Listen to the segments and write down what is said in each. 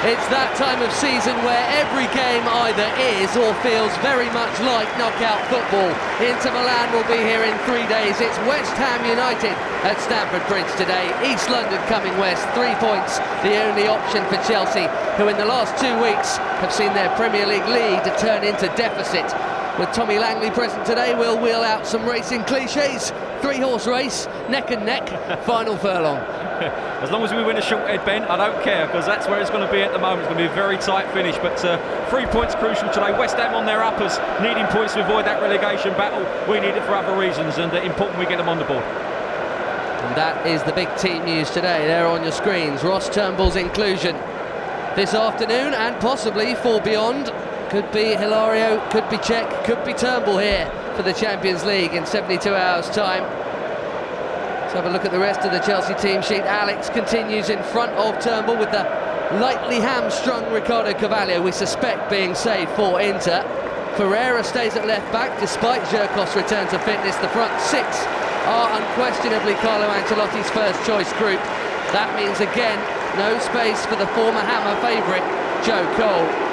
It's that time of season where every game either is or feels very much like knockout football. Inter Milan will be here in 3 days. It's West Ham United at Stamford Bridge today. East London coming west, 3 points, the only option for Chelsea, who in the last 2 weeks have seen their Premier League lead turn into deficit. With Tommy Langley present today, we'll wheel out some racing cliches. 3-horse race, neck and neck, final furlong. As long as we win a short head, Ben, I don't care, because that's where it's going to be at the moment. It's going to be a very tight finish, but 3 points crucial today. West Ham on their uppers, needing points to avoid that relegation battle. We need it for other reasons, and important we get them on the board. And that is the big team news today. There on your screens, Ross Turnbull's inclusion this afternoon, and possibly for beyond. Could be Hilario, could be Cech, could be Turnbull here for the Champions League in 72 hours' time. Let's have a look at the rest of the Chelsea team sheet. Alex continues in front of Turnbull with the lightly hamstrung Ricardo Carvalho, we suspect being saved for Inter. Ferreira stays at left back despite Zhirkov's return to fitness. The front six are unquestionably Carlo Ancelotti's first choice group. That means again no space for the former Hammer favourite Joe Cole.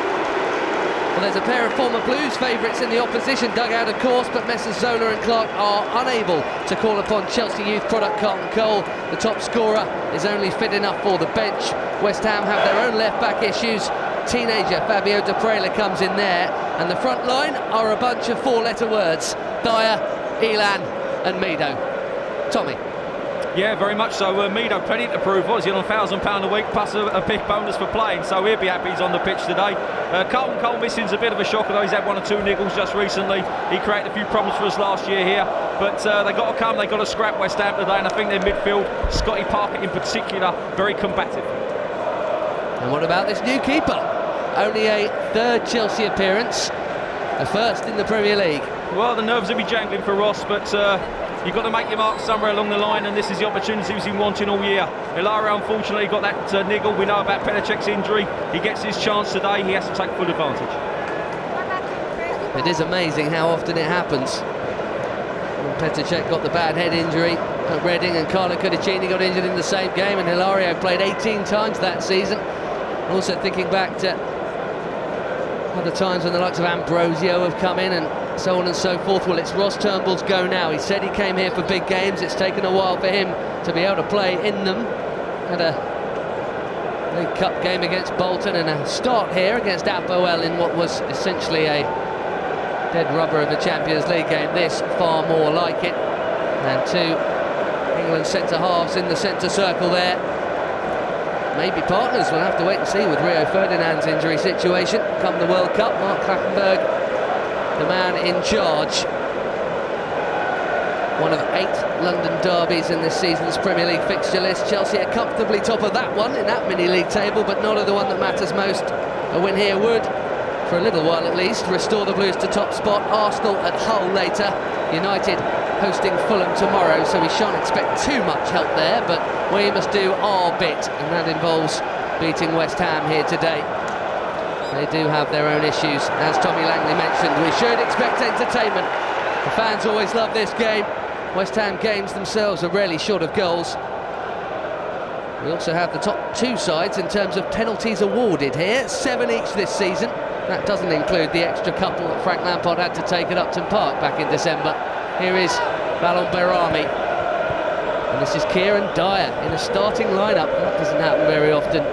Well, there's a pair of former Blues favourites in the opposition dugout, of course, but Messrs Zola and Clark are unable to call upon Chelsea youth product Carlton Cole. The top scorer is only fit enough for the bench. West Ham have their own left-back issues. Teenager Fabio Daprela comes in there, and the front line are a bunch of four-letter words: Dyer, Ilan and Mido. Tommy. Yeah, very much so. Mido, plenty to prove. He's on £1,000 a week plus a big bonus for playing, so he'll be happy he's on the pitch today. Carlton Cole missing's a bit of a shock, although he's had 1 or 2 niggles just recently. He created a few problems for us last year here, but they've got to come, they've got to scrap West Ham today, and I think their midfield, Scotty Parker in particular, very combative. And what about this new keeper? Only a third Chelsea appearance, the first in the Premier League. Well, the nerves will be jangling for Ross, but you've got to make your mark somewhere along the line, and this is the opportunity he's been wanting all year. Hilario unfortunately got that niggle. We know about Penacek's injury. He gets his chance today. He has to take full advantage. It is amazing how often it happens. Penacek got the bad head injury at Reading, and Carlo Cudicini got injured in the same game, and Hilario played 18 times that season. Also thinking back to other times when the likes of Ambrosio have come in and so on and so forth. Well, it's Ross Turnbull's go now. He said he came here for big games. It's taken a while for him to be able to play in them. Had a League Cup game against Bolton and a start here against Apoel in what was essentially a dead rubber of a Champions League game. This far more like it. And 2 England centre-halves in the centre circle there. Maybe partners, we'll have to wait and see with Rio Ferdinand's injury situation. Come the World Cup, Mark Clattenburg, the man in charge. One of 8 London derbies in this season's Premier League fixture list. Chelsea are comfortably top of that one in that mini-league table, but not of the one that matters most. A win here would, for a little while at least, restore the Blues to top spot. Arsenal at Hull later. United hosting Fulham tomorrow, so we shan't expect too much help there, but we must do our bit, and that involves beating West Ham here today. They do have their own issues, as Tommy Langley mentioned. We should expect entertainment. The fans always love this game. West Ham games themselves are rarely short of goals. We also have the top 2 sides in terms of penalties awarded here, 7 each this season. That doesn't include the extra couple that Frank Lampard had to take at Upton Park back in December. Here is Behrami. And this is Kieran Dyer in a starting lineup. That doesn't happen very often.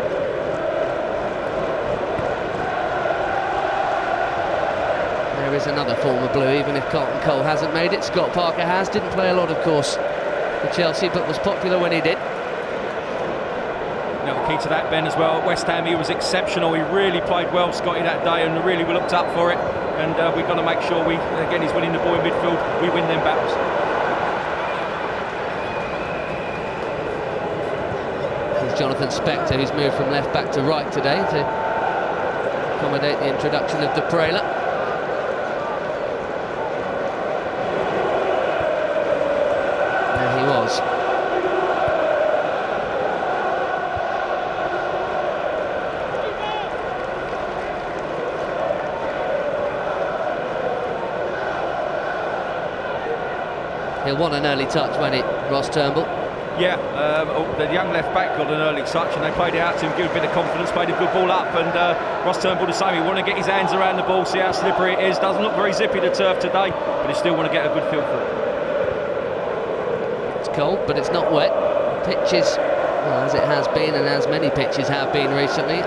There is another former Blue, even if Carlton Cole hasn't made it. Scott Parker has. Didn't play a lot, of course, for Chelsea, but was popular when he did. Now, the key to that, Ben, as well, at West Ham, he was exceptional. He really played well, Scotty, that day, and really we looked up for it. And we've got to make sure again, he's winning the ball in midfield, we win them battles. Here's Jonathan Spector, who's moved from left back to right today to accommodate the introduction of Daprela. There he was. He'll want an early touch, won't he, Ross Turnbull? Yeah, the young left back got an early touch and they played it out to him, give a bit of confidence, played a good ball up, and Ross Turnbull the same. He want to get his hands around the ball, see how slippery it is. Doesn't look very zippy, the turf today, but he still want to get a good feel for it. It's cold, but it's not wet. Pitch is, well, as it has been, and as many pitches have been recently.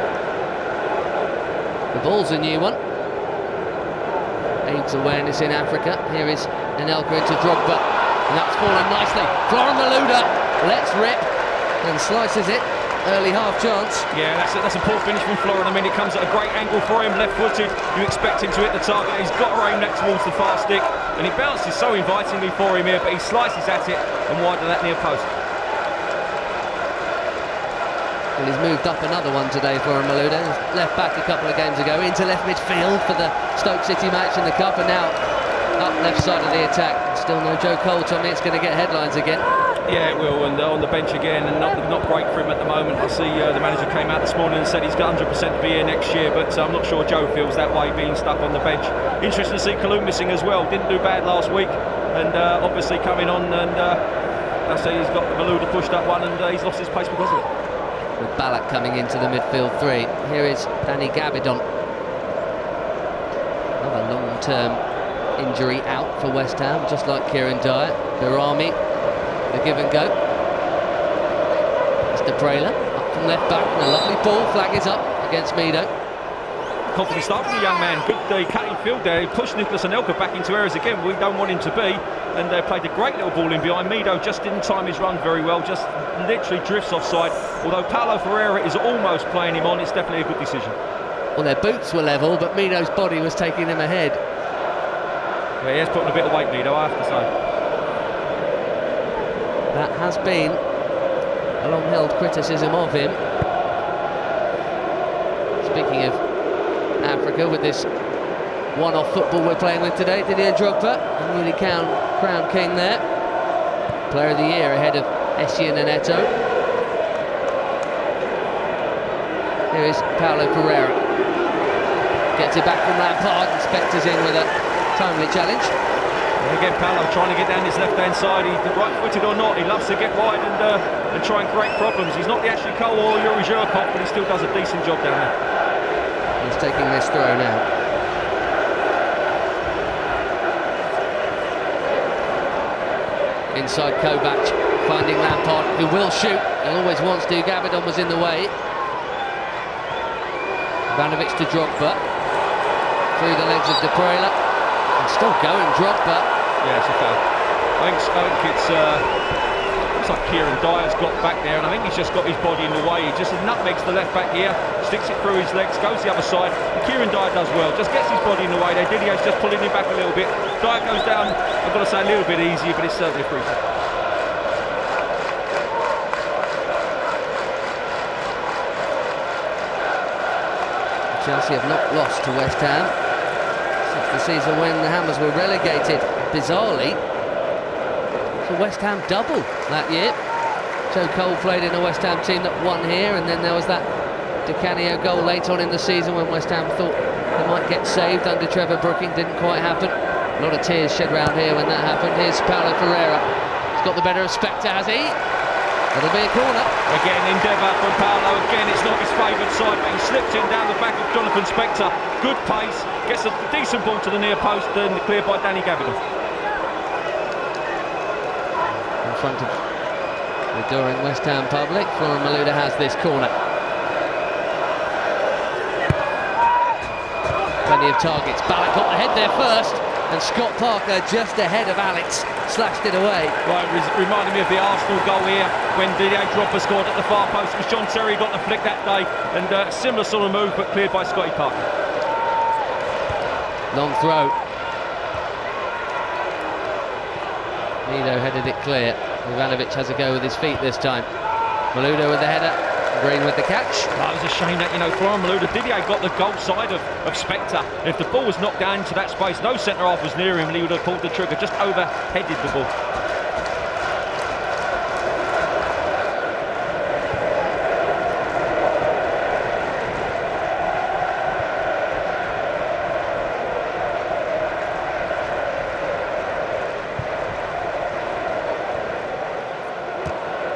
The ball's a new one. AIDS awareness in Africa. Here is Anelka into Drogba, and that's fallen nicely. Florent Malouda lets rip and slices it. Early half chance. Yeah, that's a poor finish from Florent. I mean, it comes at a great angle for him, left-footed. You expect him to hit the target. He's got to aim that towards the far stick, and he bounces so invitingly for him here, but he slices at it and wide of that near post. Well, he's moved up another one today, Florent Malouda. Left back a couple of games ago, into left midfield for the Stoke City match in the Cup, and now up left side of the attack. Still no Joe Cole, Tommy. It's going to get headlines again. Yeah, it will, and on the bench again, and not great for him at the moment. I see the manager came out this morning and said he's got 100% to be here next year, but I'm not sure Joe feels that way, being stuck on the bench. Interesting to see Kalou missing as well. Didn't do bad last week, and obviously coming on, and I say he's got Malouda pushed up one, and he's lost his pace because of it. With Ballack coming into the midfield three. Here is Danny Gabbidon. Another long-term injury out for West Ham, just like Kieran Dyer. Behrami, the give and go. It's Daprela, up from left back, and a lovely ball. Flag is up against Mido. Confident start from the young man. Good cutting field there. He pushed Nicholas Anelka back into areas again we don't want him to be, and they played a great little ball in behind. Mido just didn't time his run very well, just literally drifts offside. Although Paulo Ferreira is almost playing him on, it's definitely a good decision. Well, their boots were level, but Mido's body was taking them ahead. Yeah, he has put on a bit of weight, Mido, I have to say. That has been a long-held criticism of him. Speaking of Africa, with this one-off football we're playing with today, Didier Drogba, newly crowned king there. Player of the year ahead of Essien and Eto'o. Here is Paulo Ferreira. Gets it back from Lampard, and Spector's in with a timely challenge. And again, Paulo trying to get down his left-hand side. He's right-footed or not, he loves to get wide and try and create problems. He's not the Ashley Cole or Yuri Zhirkov, but he still does a decent job down there. He's taking this throw now. Inside Kovac, finding Lampard, who will shoot. He always wants to. Gabbidon was in the way. Ivanovic to Drogba. Through the legs of Daprela. And still going, Drogba. Yeah, it's a foul. I think it's looks like Kieran Dyer's got back there, and I think he's just got his body in the way. He just nutmegs the left back here, sticks it through his legs, goes the other side. And Kieran Dyer does well, just gets his body in the way there. Didier's just pulling him back a little bit. Dyer goes down, I've got to say, a little bit easier, but it's certainly a free kick. Chelsea have not lost to West Ham since the season when the Hammers were relegated. Bizarrely, it's a West Ham double that year. Joe Cole played in a West Ham team that won here, and then there was that Di Canio goal late on in the season when West Ham thought they might get saved under Trevor Brooking. Didn't quite happen. A lot of tears shed round here when that happened. Here's Paulo Ferreira. He's got the better of Spector, has he? It'll be a corner. Again, endeavour from Paulo. Again, it's not his favoured side, but he slipped in down the back of Jonathan Spector. Good pace, gets a decent ball to the near post, and cleared by Danny Gabbidon. In front of the adoring West Ham public, Florent Malouda has this corner. Plenty of targets. Ballack got the head there first, and Scott Parker just ahead of Alex slashed it away. Right, reminding me of the Arsenal goal here when Didier Drogba scored at the far post. It was John Terry got the flick that day, and similar sort of move, but cleared by Scotty Parker. Long throw. Mido headed it clear. Ivanovic has a go with his feet this time. Malouda with the header. Green with the catch. That was a shame that, Florent Malouda, Didier got the goal side of Spector. If the ball was knocked down into that space, no centre-half was near him, and he would have pulled the trigger, just over-headed the ball.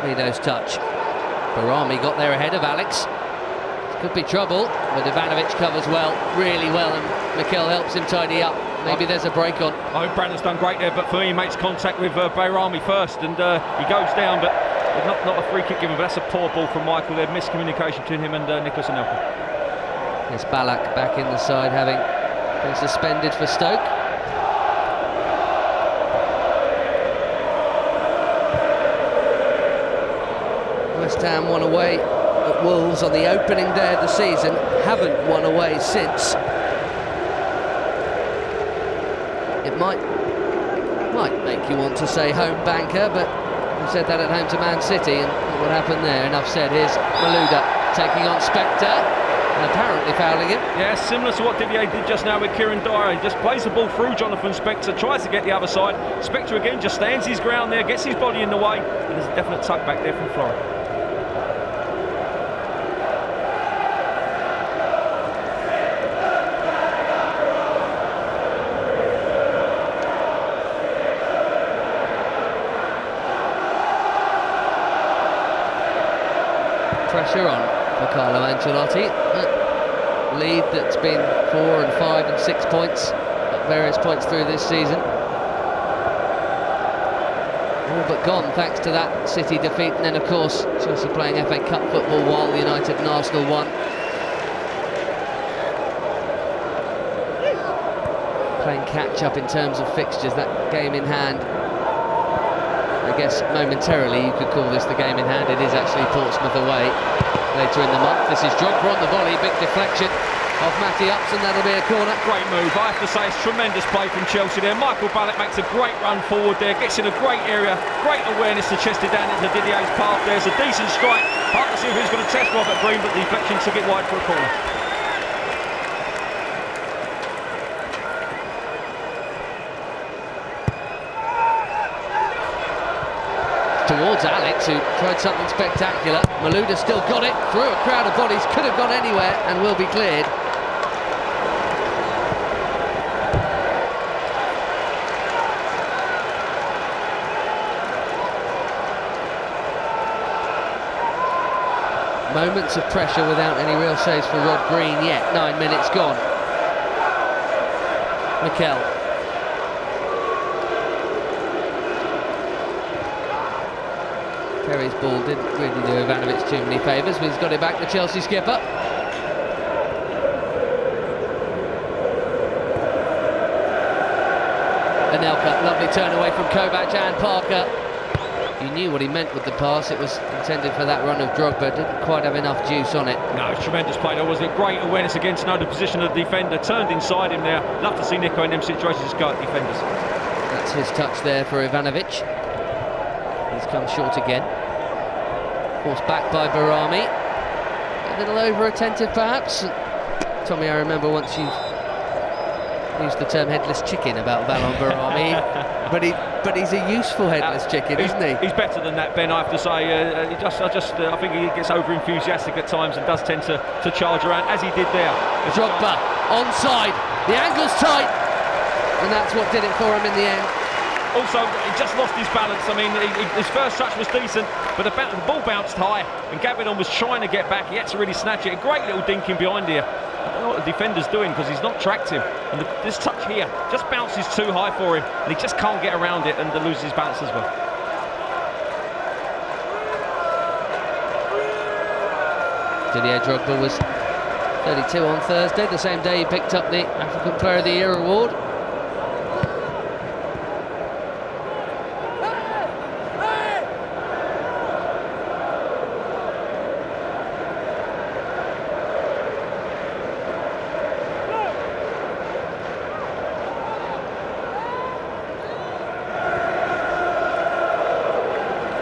Mido Mido's touch. Behrami got there ahead of Alex. Could be trouble, but Ivanovic covers well, really well, and Mikel helps him tidy up. Maybe there's a break on. I think Brandon's done great there, but for me, he makes contact with Behrami first, and he goes down, but not a free kick given, but that's a poor ball from Michael there. Miscommunication between him and Nicholas Anelka. It's Ballack back in the side, having been suspended for Stoke. West Ham won away at Wolves on the opening day of the season, haven't won away since. It might make you want to say home banker, but we said that at home to Man City, and what happened there? Enough said. Here's Malouda taking on Spector, and apparently fouling him. Yeah, similar to what Didier did just now with Kieran Dyer. He just plays the ball through Jonathan Spector, tries to get the other side. Spector again just stands his ground there, gets his body in the way, and there's a definite tuck back there from Florent. Pressure on for Carlo Ancelotti. Lead that's been 4 and 5 and 6 points at various points through this season. All but gone thanks to that City defeat, and then of course Chelsea playing FA Cup football while United and Arsenal won. Playing catch up in terms of fixtures, that game in hand. I guess momentarily you could call this the game in hand. It is actually Portsmouth away later in the month. This is Drogba on the volley, big deflection off Matty Upson, that'll be a corner. Great move, I have to say, it's tremendous play from Chelsea there. Michael Ballack makes a great run forward there, gets in a great area, great awareness to chest it down into Didier's path there. It's a decent strike, hard to see if he's going to test Robert Green, but the deflection took it wide for a corner. Towards Alex, who tried something spectacular. Malouda still got it, through a crowd of bodies, could have gone anywhere and will be cleared. Moments of pressure without any real saves for Rod Green yet. 9 minutes gone. Mikel. Terry's ball didn't really do Ivanovic too many favours, but he's got it back, the Chelsea skipper. Anelka, lovely turn away from Kovac and Parker. You knew what he meant with the pass, it was intended for that run of Drogba, didn't quite have enough juice on it. No, it's tremendous play, there was a great awareness against the position of the defender, turned inside him there. Love to see Nico in them situations just go at defenders. That's his touch there for Ivanovic. He's come short again. Forced back by Behrami. A little over-attentive perhaps. Tommy, I remember once you used the term headless chicken about Valon Behrami, but he's a useful headless chicken, isn't he? He's better than that, Ben, I have to say. I think he gets over-enthusiastic at times and does tend to charge around, as he did there. Drogba, onside, the angle's tight, and that's what did it for him in the end. Also, he just lost his balance. I mean, his first touch was decent, but the ball bounced high, and Gabbidon was trying to get back. He had to really snatch it. A great little dinking behind here. I don't know what the defender's doing, because he's not tracked him. And this touch here just bounces too high for him, and he just can't get around it, and loses his balance as well. Didier Drogba was 32 on Thursday, the same day he picked up the African Player of the Year award.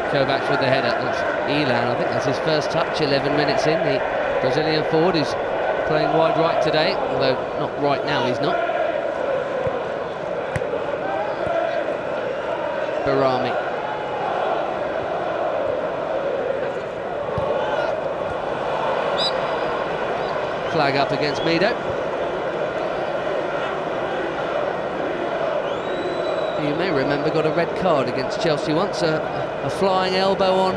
Kovac with the header. That's Ilan, I think that's his first touch, 11 minutes in. The Brazilian forward who's playing wide right today, although not right now, he's not. Behrami. Flag up against Mido. You may remember got a red card against Chelsea once, a flying elbow on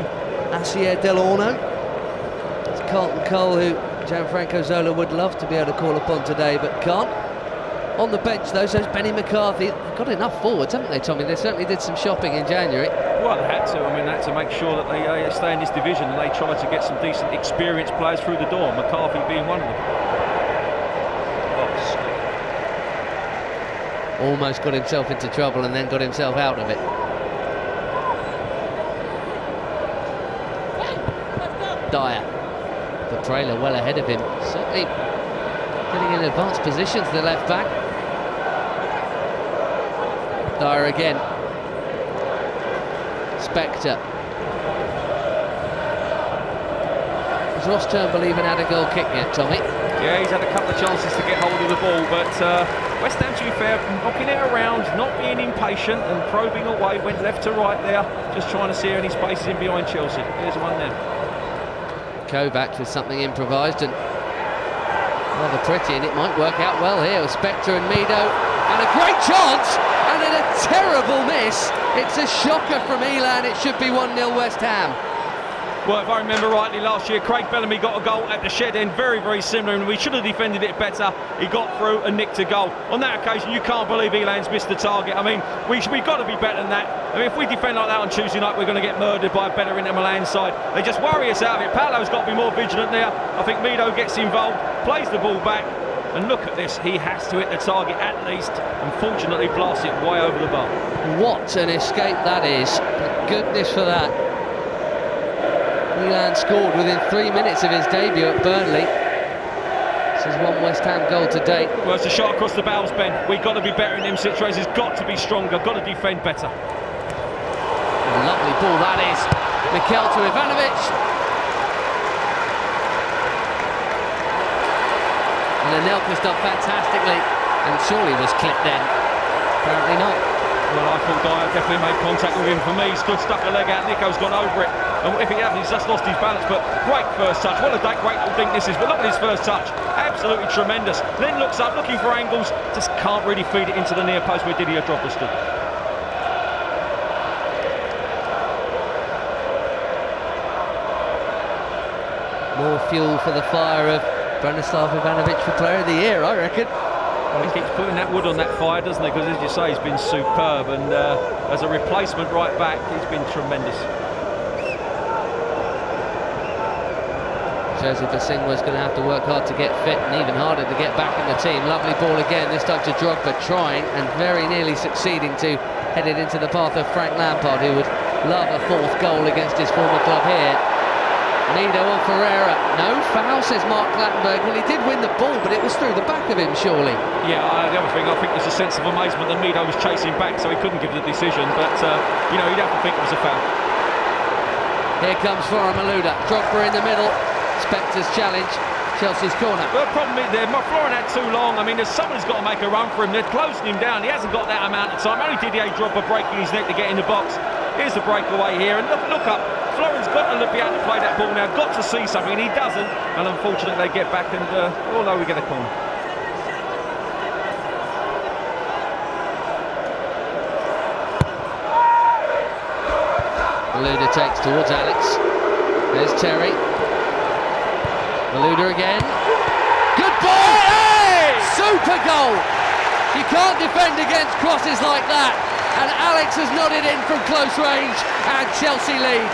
Asier Delorno. It's Carlton Cole, who Gianfranco Zola would love to be able to call upon today, but can't. On the bench, though, so's Benny McCarthy. They've got enough forwards, haven't they, Tommy? They certainly did some shopping in January. Well, they had to. I mean, they had to make sure that they stay in this division, and they tried to get some decent, experienced players through the door, McCarthy being one of them. Almost got himself into trouble and then got himself out of it. Dyer. Daprela well ahead of him. Certainly getting in advanced positions, the left back. Dyer again. Spector. Has Ross Turnbull even had a goal kick yet, Tommy? Yeah, he's had a couple of chances to get hold of the ball, but West Ham, to be fair, knocking it around, not being impatient and probing away, went left to right there, just trying to see any spaces in behind Chelsea. Here's one there. Kovac with something improvised and rather pretty, and it might work out well here with Spector and Mido, and a great chance, and then a terrible miss. It's a shocker from Ilan. It should be 1-0 West Ham. Well, if I remember rightly, last year Craig Bellamy got a goal at the shed end, very, very similar, and we should have defended it better. He got through and nicked a goal. On that occasion, you can't believe Ilan's missed the target. I mean, we've got to be better than that. I mean, if we defend like that on Tuesday night, we're going to get murdered by a better Inter Milan side. They just worry us out of it. Paolo's got to be more vigilant there. I think Mido gets involved, plays the ball back, and look at this. He has to hit the target at least, and fortunately blasts it way over the bar. What an escape that is. Goodness for that. Ilan scored within 3 minutes of his debut at Burnley. This is one West Ham goal to date. Well, it's a shot across the bows, Ben. We've got to be better in them situations. Got to be stronger. Got to defend better. A lovely ball that is. Mikel to Ivanovic. And Anelka's done fantastically. And surely was clipped then. Apparently not. Well, I thought Dyer definitely made contact with him. For me, stuck a leg out. Nico's gone over it. And if he hasn't, he's just lost his balance. But great first touch. What a great little dink this is. But look at his first touch. Absolutely tremendous. Then looks up, looking for angles. Just can't really feed it into the near post where Didier Drogba stood. More fuel for the fire of Branislav Ivanovic for Player of the Year, I reckon. Well, he keeps putting that wood on that fire, doesn't he? Because, as you say, he's been superb. And as a replacement right back, he's been tremendous. Jose Basingwa's going to have to work hard to get fit and even harder to get back in the team. Lovely ball again, this time to Drogba, trying and very nearly succeeding to head it into the path of Frank Lampard, who would love a fourth goal against his former club here. Mido on Ferreira. No foul, says Mark Clattenburg. Well, he did win the ball, but it was through the back of him, surely. Yeah, the other thing, I think there's a sense of amazement that Mido was chasing back, so he couldn't give the decision. But, you know, you'd have to think it was a foul. Here comes Florent Malouda. Drogba in the middle. Spector's challenge. Chelsea's corner. Well, the problem is Florent had too long. I mean, someone's got to make a run for him. They're closing him down. He hasn't got that amount of time. Only Didier Drogba breaking his neck to get in the box. Here's the breakaway here, and look up. Florent's got to be able to play that ball now. Got to see something, and he doesn't. And unfortunately, they get back, and although we get a corner. Malouda takes towards Alex. There's Terry. Malouda again. Good ball! Hey! Super goal! You can't defend against crosses like that. And Alex has nodded in from close range, and Chelsea lead.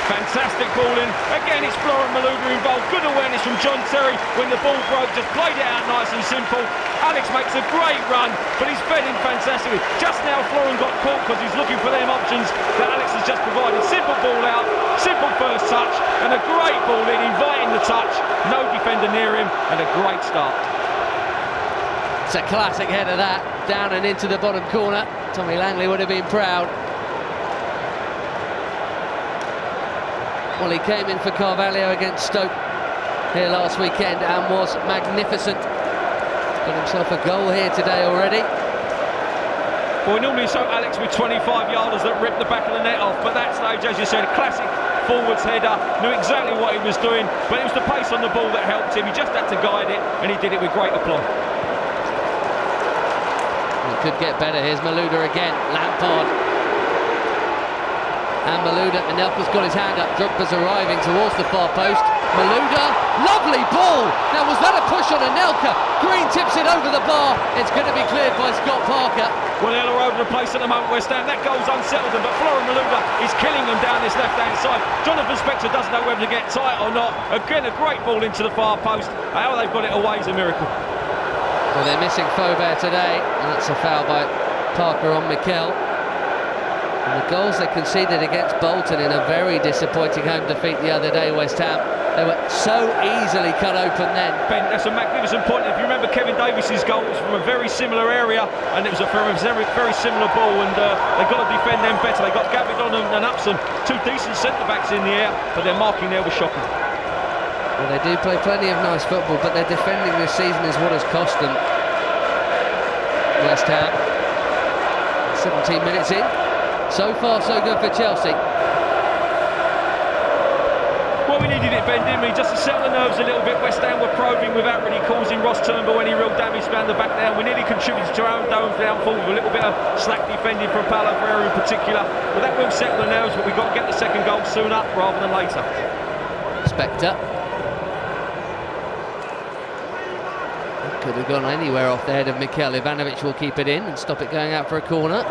Fantastic ball in. Again, it's Florent Malouda involved. Good awareness from John Terry when the ball broke. Just played it out nice and simple. Alex makes a great run, but he's fed in fantastically. Just now, Florent got caught because he's looking for them options that Alex has just provided. Simple ball out, simple first touch, and a great ball in, inviting the touch. No defender near him, and a great start. It's a classic header that, down and into the bottom corner. Tommy Langley would have been proud. Well, he came in for Carvalho against Stoke here last weekend and was magnificent. Got himself a goal here today already. Well, we normally show Alex with 25-yarders that rip the back of the net off, but that stage, as you said, a classic forwards header, knew exactly what he was doing, but it was the pace on the ball that helped him. He just had to guide it, and he did it with great aplomb. It could get better. Here's Malouda again. Lampard. And Malouda, Anelka's got his hand up. Drogba's arriving towards the far post. Malouda, lovely ball. Now, was that a push on Anelka? Green tips it over the bar. It's going to be cleared by Scott Parker. Well, they're all over the place at the moment, West Ham. That goal's unsettled them, but Florent Malouda is killing them down this left-hand side. Jonathan Spector doesn't know whether to get tight or not. Again, a great ball into the far post. How they've got it away is a miracle. Well, they're missing Ferreira today, and that's a foul by Parker on Mikel. And the goals they conceded against Bolton in a very disappointing home defeat the other day, West Ham, they were so easily cut open then. Ben, that's a magnificent point. If you remember Kevin Davies's goal, it was from a very similar area, and it was from a very similar ball, and they've got to defend them better. They've got Gabbidon and Upson, two decent centre-backs in the air, but their marking there was shocking. Well, they do play plenty of nice football, but their defending this season is what has cost them. West Ham, 17 minutes in. So far, so good for Chelsea. Well, we needed it, Ben, didn't we? Just to settle the nerves a little bit. West Ham were probing without really causing Ross Turnbull any real damage down the back there. We nearly contributed to our own downfall with a little bit of slack defending from Ferreira in particular. But that will settle the nerves, but we've got to get the second goal sooner rather than later. Spector. Could have gone anywhere off the head of Mikel. Ivanovic will keep it in and stop it going out for a corner.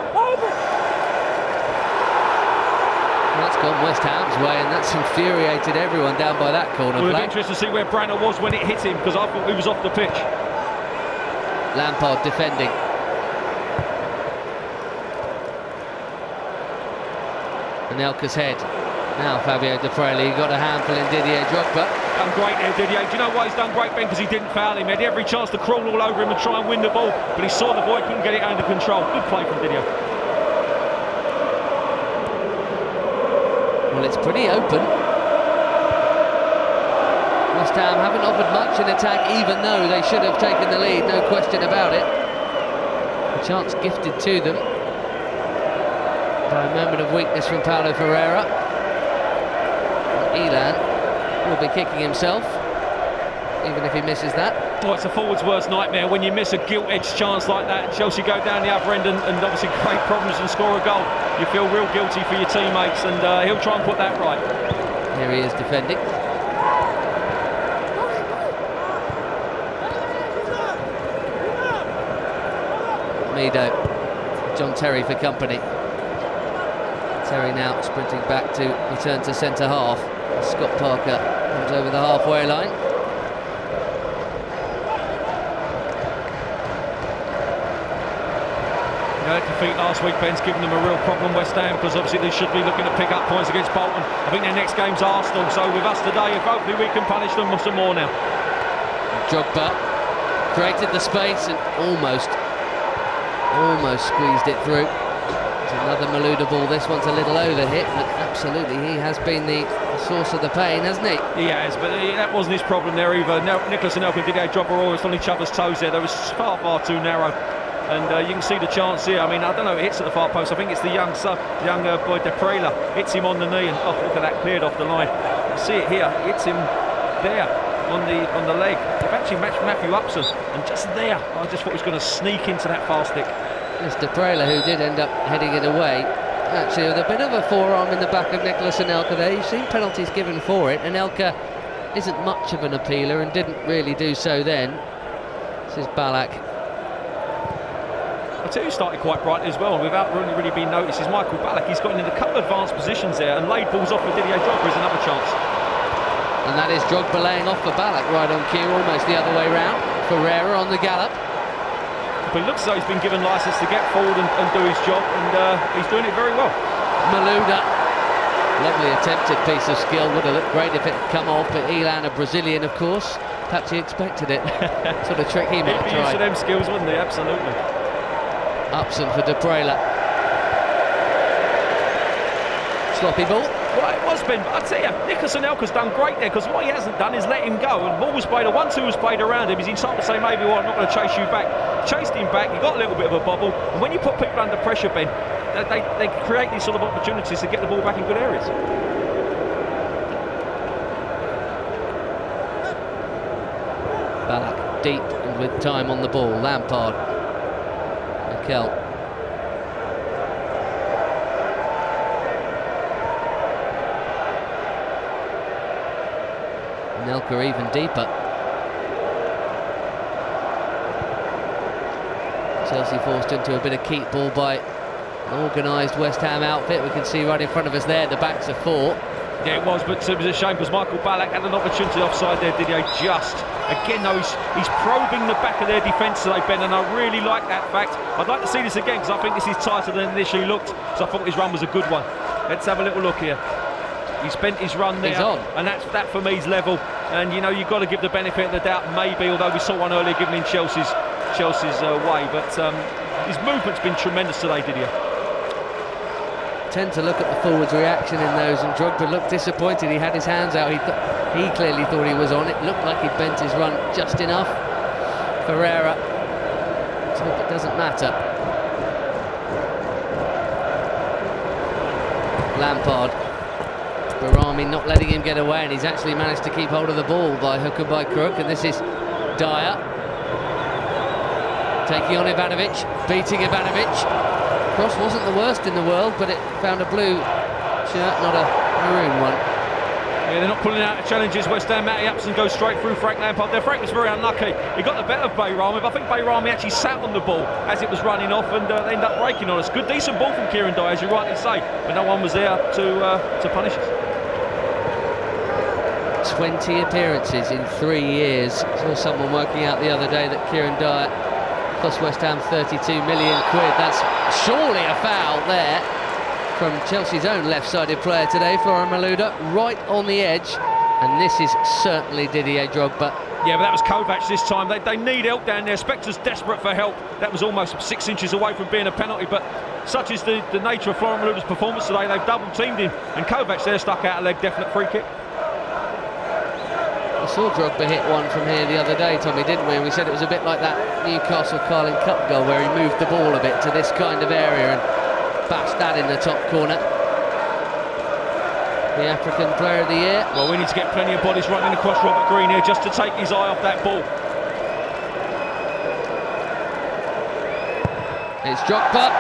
That's gone West Ham's way, and that's infuriated everyone down by that corner Well, it'll flag. be interesting to see where Bruma was when it hit him, because I thought he was off the pitch. Lampard defending. Anelka's head. Now Fabio Daprela, he got a handful in Didier Drogba. Done great there, Didier. Do you know why he's done great, Ben? Because he didn't foul him. He had every chance to crawl all over him and try and win the ball, but he saw the boy, couldn't get it under control. Good play from Didier. Well, it's pretty open. West Ham haven't offered much in attack, even though they should have taken the lead, no question about it. A chance gifted to them by a moment of weakness from Paulo Ferreira. Ilan will be kicking himself, even if he misses that. Well, it's a forward's worst nightmare when you miss a gilt-edged chance like that and Chelsea go down the other end and obviously create problems and score a goal. You feel real guilty for your teammates, and he'll try and put that right. Here he is defending. Mido, John Terry for company. Terry now sprinting back to return to centre half. Scott Parker comes over the halfway line. That defeat last week, Ben's given them a real problem, West Ham, because obviously they should be looking to pick up points against Bolton. I think their next game's Arsenal, so with us today, if hopefully we can punish them some more now. Drogba created the space and almost squeezed it through. It's another Malouda ball. This one's a little over-hit, but absolutely he has been the source of the pain, hasn't he? He has, but that wasn't his problem there either. Nicholas and Anelka did a job almost on each other's toes there. They was far too narrow. And you can see the chance here. I mean, I don't know, it hits at the far post. I think it's the young boy Daprela hits him on the knee, and oh, look at that, cleared off the line. You see it here, hits him there on the leg. They've actually matched Matthew Upson, and just there, I just thought he was going to sneak into that far stick. It's Daprela who did end up heading it away. Actually, with a bit of a forearm in the back of Nicholas Anelka there. You've seen penalties given for it. Anelka isn't much of an appealer and didn't really do so then. This is Ballack. I tell you, he started quite brightly as well, and without really being noticed, is Michael Ballack. He's got into a couple of advanced positions there, and laid balls off for Didier Drogba is another chance. And that is Drogba laying off for Ballack, right on cue, almost the other way round. Ferreira on the gallop. But it looks as though he's been given licence to get forward and do his job, and he's doing it very well. Malouda, lovely attempted piece of skill, would have looked great if it had come off, but Ilan, a Brazilian of course, perhaps he expected it. Sort of trick he might He'd be try. used to them skills, wouldn't he? Absolutely. Upson for Daprela. Sloppy ball. Well, it was, Ben, but I tell you, Nicholas Anelka's done great there, because what he hasn't done is let him go, and ball was played, a 1-2 was played around him. He's entitled to say, maybe, well, I'm not going to chase you back. Chased him back, he got a little bit of a bobble, and when you put people under pressure, Ben, they create these sort of opportunities to get the ball back in good areas. Ballack deep and with time on the ball. Lampard. Mikel. Anelka even deeper. Chelsea forced into a bit of keep ball by an organised West Ham outfit. We can see right in front of us there, the backs are four. Yeah, it was, but it was a shame because Michael Ballack had an opportunity offside there, Didier. Just again, though, he's probing the back of their defence today, Ben, and I really like that fact. I'd like to see this again because I think this is tighter than initially looked. So I thought his run was a good one. Let's have a little look here. He spent his run there, and that for me is level. And you know, you've got to give the benefit of the doubt, maybe. Although we saw one earlier given in Chelsea's way, but his movement's been tremendous today, Didier. Tend to look at the forwards' reaction in those, and Drogba looked disappointed. He had his hands out. He clearly thought he was on it. Looked like he bent his run just enough. Ferreira, let's hope it doesn't matter. Lampard, Behrami not letting him get away, and he's actually managed to keep hold of the ball by hook and by crook. And this is Dyer taking on Ivanovic, beating Ivanovic. Cross wasn't the worst in the world, but it found a blue shirt, not a maroon one. Yeah, they're not pulling out the challenges. West Ham, Upson goes straight through Frank Lampard. There, Frank was very unlucky. He got the better of Behrami, but I think Behrami actually sat on the ball as it was running off, and they ended up breaking on us. Good, decent ball from Kieran Dyer, as you rightly say, but no one was there to punish us. 20 appearances in 3 years. Saw someone working out the other day that Kieran Dyer cost West Ham 32 million quid. That's surely a foul there from Chelsea's own left-sided player today, Florent Malouda, right on the edge, and this is certainly Didier Drogba. Yeah, but that was Kovac this time. They need help down there. Spector's desperate for help. That was almost 6 inches away from being a penalty, but such is the nature of Florent Malouda's performance today. They've double-teamed him, and Kovac there stuck out a leg, definite free kick. I saw Drogba hit one from here the other day, Tommy, didn't we? And we said it was a bit like that Newcastle Carling Cup goal where he moved the ball a bit to this kind of area and bashed that in the top corner. The African Player of the Year. Well, we need to get plenty of bodies running across Robert Green here just to take his eye off that ball. It's Drogba.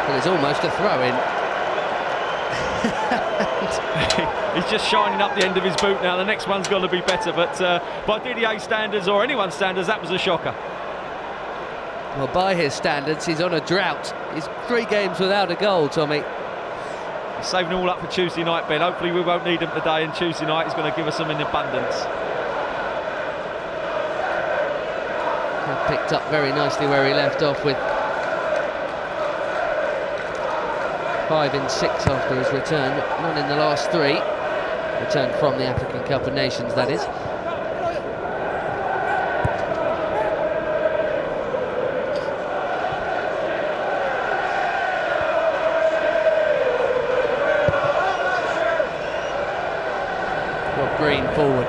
Well, it's almost a throw-in. He's just shining up the end of his boot now. The next one's got to be better, but by Didier's standards, or anyone's standards, that was a shocker. Well, by his standards, he's on a drought. He's 3 games without a goal, Tommy. He's saving them all up for Tuesday night, Ben. Hopefully we won't need him today, and Tuesday night he's going to give us some in abundance. He picked up very nicely where he left off with 5 in 6 after his return, none in the last 3. Return from the African Cup of Nations, that is. Rob Green forward.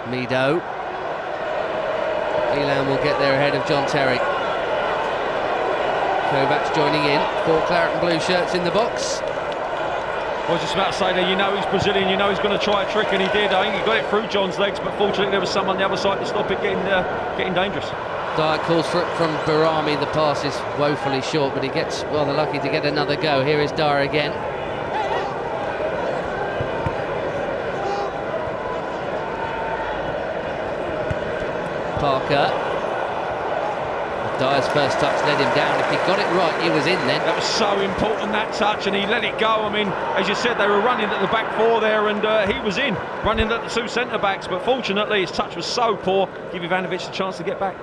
Mido. Ilan will get there ahead of John Terry. Kovac joining in. 4 claret and blue shirts in the box. I was just about to say there, you know he's Brazilian, you know he's going to try a trick, and he did. I think he got it through John's legs, but fortunately there was someone on the other side to stop it getting dangerous. Dyer calls for it from Behrami. The pass is woefully short, but he gets rather lucky to get another go. Here is Dyer again. Parker. Dyer's first touch led him down. If he got it right, he was in then. That was so important, that touch, and he let it go. I mean, as you said, they were running at the back 4 there, and he was in, running at the 2 centre-backs, but fortunately his touch was so poor, give Ivanovic a chance to get back.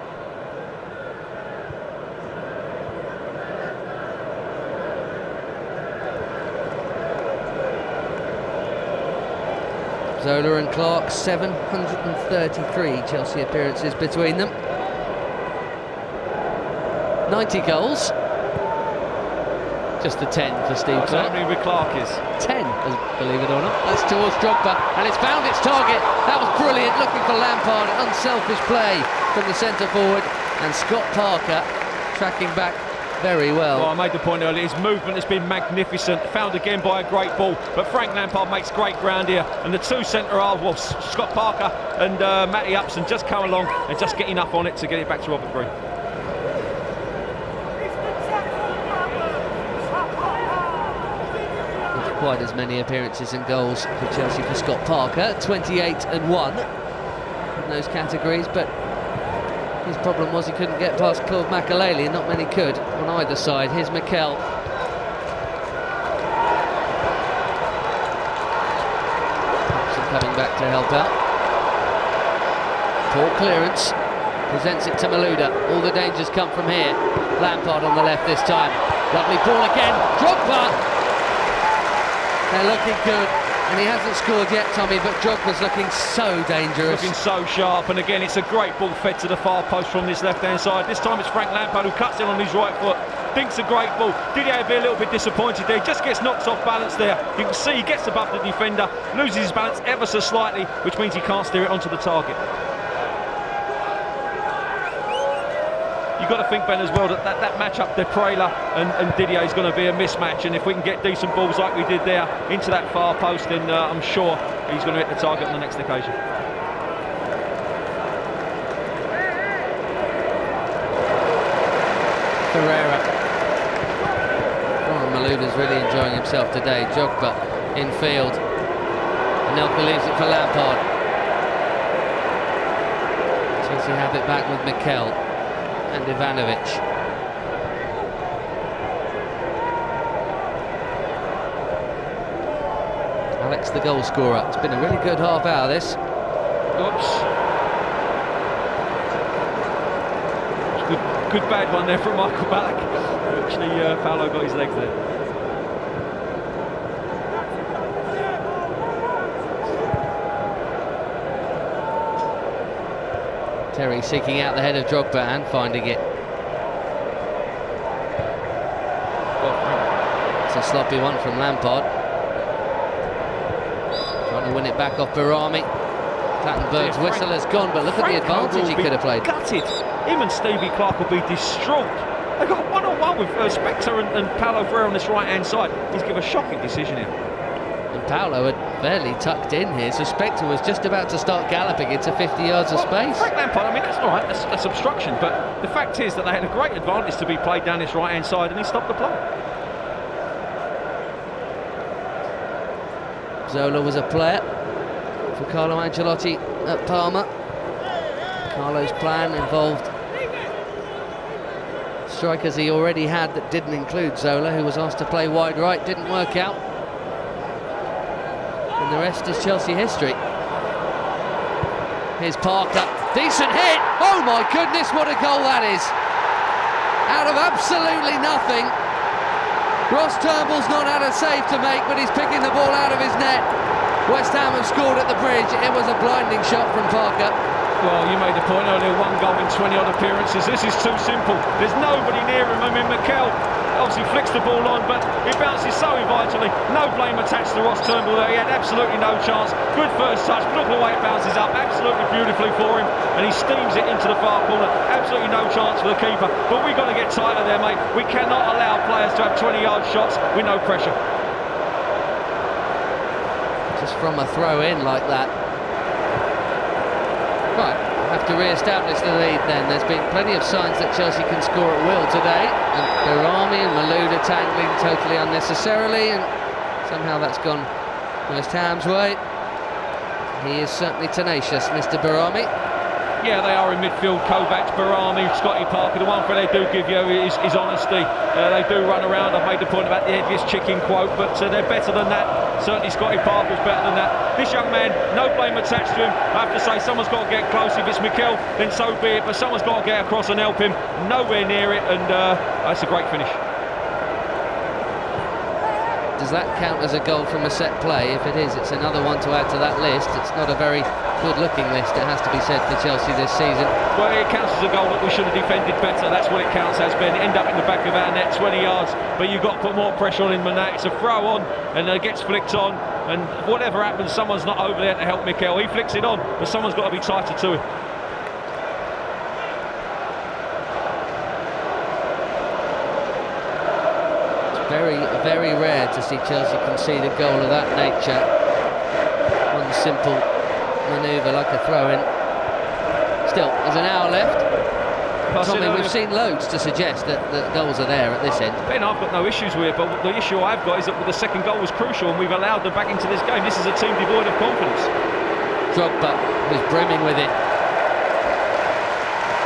Zola and Clark, 733 Chelsea appearances between them. 90 goals. Just the 10 for Steve Clark. How many with Clark is? 10, believe it or not. That's towards Drogba, and it's found its target. That was brilliant, looking for Lampard. Unselfish play from the centre forward, and Scott Parker tracking back very well. Well, I made the point earlier, his movement has been magnificent, found again by a great ball, but Frank Lampard makes great ground here, and the 2 centre-halves, well, Scott Parker and Upson just come along and just get enough on it to get it back to Robert Green. quite as many appearances and goals for Chelsea for Scott Parker, 28 and 1 in those categories, but his problem was he couldn't get past Claude Makelele, and not many could on either side. Here's Mikel. Upson coming back to help out. Poor clearance, presents it to Malouda. All the dangers come from here. Lampard on the left this time. Lovely ball again. Drogba! They're looking good, and he hasn't scored yet, Tommy, but Drogba's looking so dangerous. Looking so sharp, and again, it's a great ball fed to the far post from this left-hand side. This time it's Frank Lampard who cuts in on his right foot. Thinks a great ball. Didier be a little bit disappointed there. He just gets knocked off balance there. You can see he gets above the defender, loses his balance ever so slightly, which means he can't steer it onto the target. You've got to think, Ben, as well, that match-up, Daprela and Didier, is going to be a mismatch, and if we can get decent balls like we did there into that far post, then I'm sure he's going to hit the target on the next occasion. Ferreira. Florent Malouda's really enjoying himself today. Drogba in field. Anelka leaves it for Lampard. Chelsea have it back with Mikel and Ivanovic. Alex, the goal scorer. It's been a really good half hour, this. Oops. Good bad one there from Michael Ballack. Actually, Paolo got his legs there. Terry seeking out the head of Drogba and finding it. It's a sloppy one from Lampard. Trying to win it back off Behrami. Plattenberg's whistle has gone, but look at the advantage he could have played. Gutted. Him and Stevie Clark will be distraught. They got one-on-one with Spector and Paolo Ferreira on this right-hand side. He's given a shocking decision here. And Paolo had barely tucked in here, so Spector was just about to start galloping into 50 yards of space. Frank Lampard, I mean, that's all right, that's obstruction, but the fact is that they had a great advantage to be played down this right-hand side, and he stopped the play. Zola was a player for Carlo Ancelotti at Parma. Carlo's plan involved strikers he already had that didn't include Zola, who was asked to play wide right, didn't work out. And the rest is Chelsea history. Here's Parker, decent hit! Oh my goodness, what a goal that is! Out of absolutely nothing. Ross Turnbull's not had a save to make, but he's picking the ball out of his net. West Ham have scored at the Bridge. It was a blinding shot from Parker. Well, you made the point earlier, one goal in 20-odd appearances. This is too simple. There's nobody near him. I mean, Mikel obviously flicks the ball on, but he bounces so vitally. No blame attached to Ross Turnbull there. He had absolutely no chance. Good first touch, but look at the way it bounces up. Absolutely beautifully for him, and he steams it into the far corner. Absolutely no chance for the keeper. But we've got to get tighter there, mate. We cannot allow players to have 20-yard shots with no pressure. Just from a throw-in like that. Right, have to re-establish the lead then. There's been plenty of signs that Chelsea can score at will today, and Behrami and Malouda tangling totally unnecessarily, and somehow that's gone West Ham's way. He is certainly tenacious, Mr. Behrami. Yeah, they are in midfield. Kovac, Behrami, Scotty Parker. The one thing they do give you is honesty. They do run around. I've made the point about the headless chicken quote, but they're better than that. Certainly Scotty Parker's better than that. This young man, no blame attached to him. I have to say, someone's got to get close. If it's Mikel, then so be it, but someone's got to get across and help him. Nowhere near it, and that's a great finish. Does that count as a goal from a set play? If it is, it's another one to add to that list. It's not a very good-looking list, it has to be said, for Chelsea this season. Well, it counts as a goal that we should have defended better. That's what it counts as, Ben. End up in the back of our net, 20 yards, but you've got to put more pressure on him than that. It's a throw on, and it gets flicked on, and whatever happens, someone's not over there to help Mikel. He flicks it on, but someone's got to be tighter to him. Very, very rare to see Chelsea concede a goal of that nature. One simple manoeuvre like a throw-in. Still, there's an hour left. Tommy, we've seen loads to suggest that goals are there at this end. Ben, I've got no issues with it, but the issue I've got is that the second goal was crucial and we've allowed them back into this game. This is a team devoid of confidence. Drogba was brimming with it.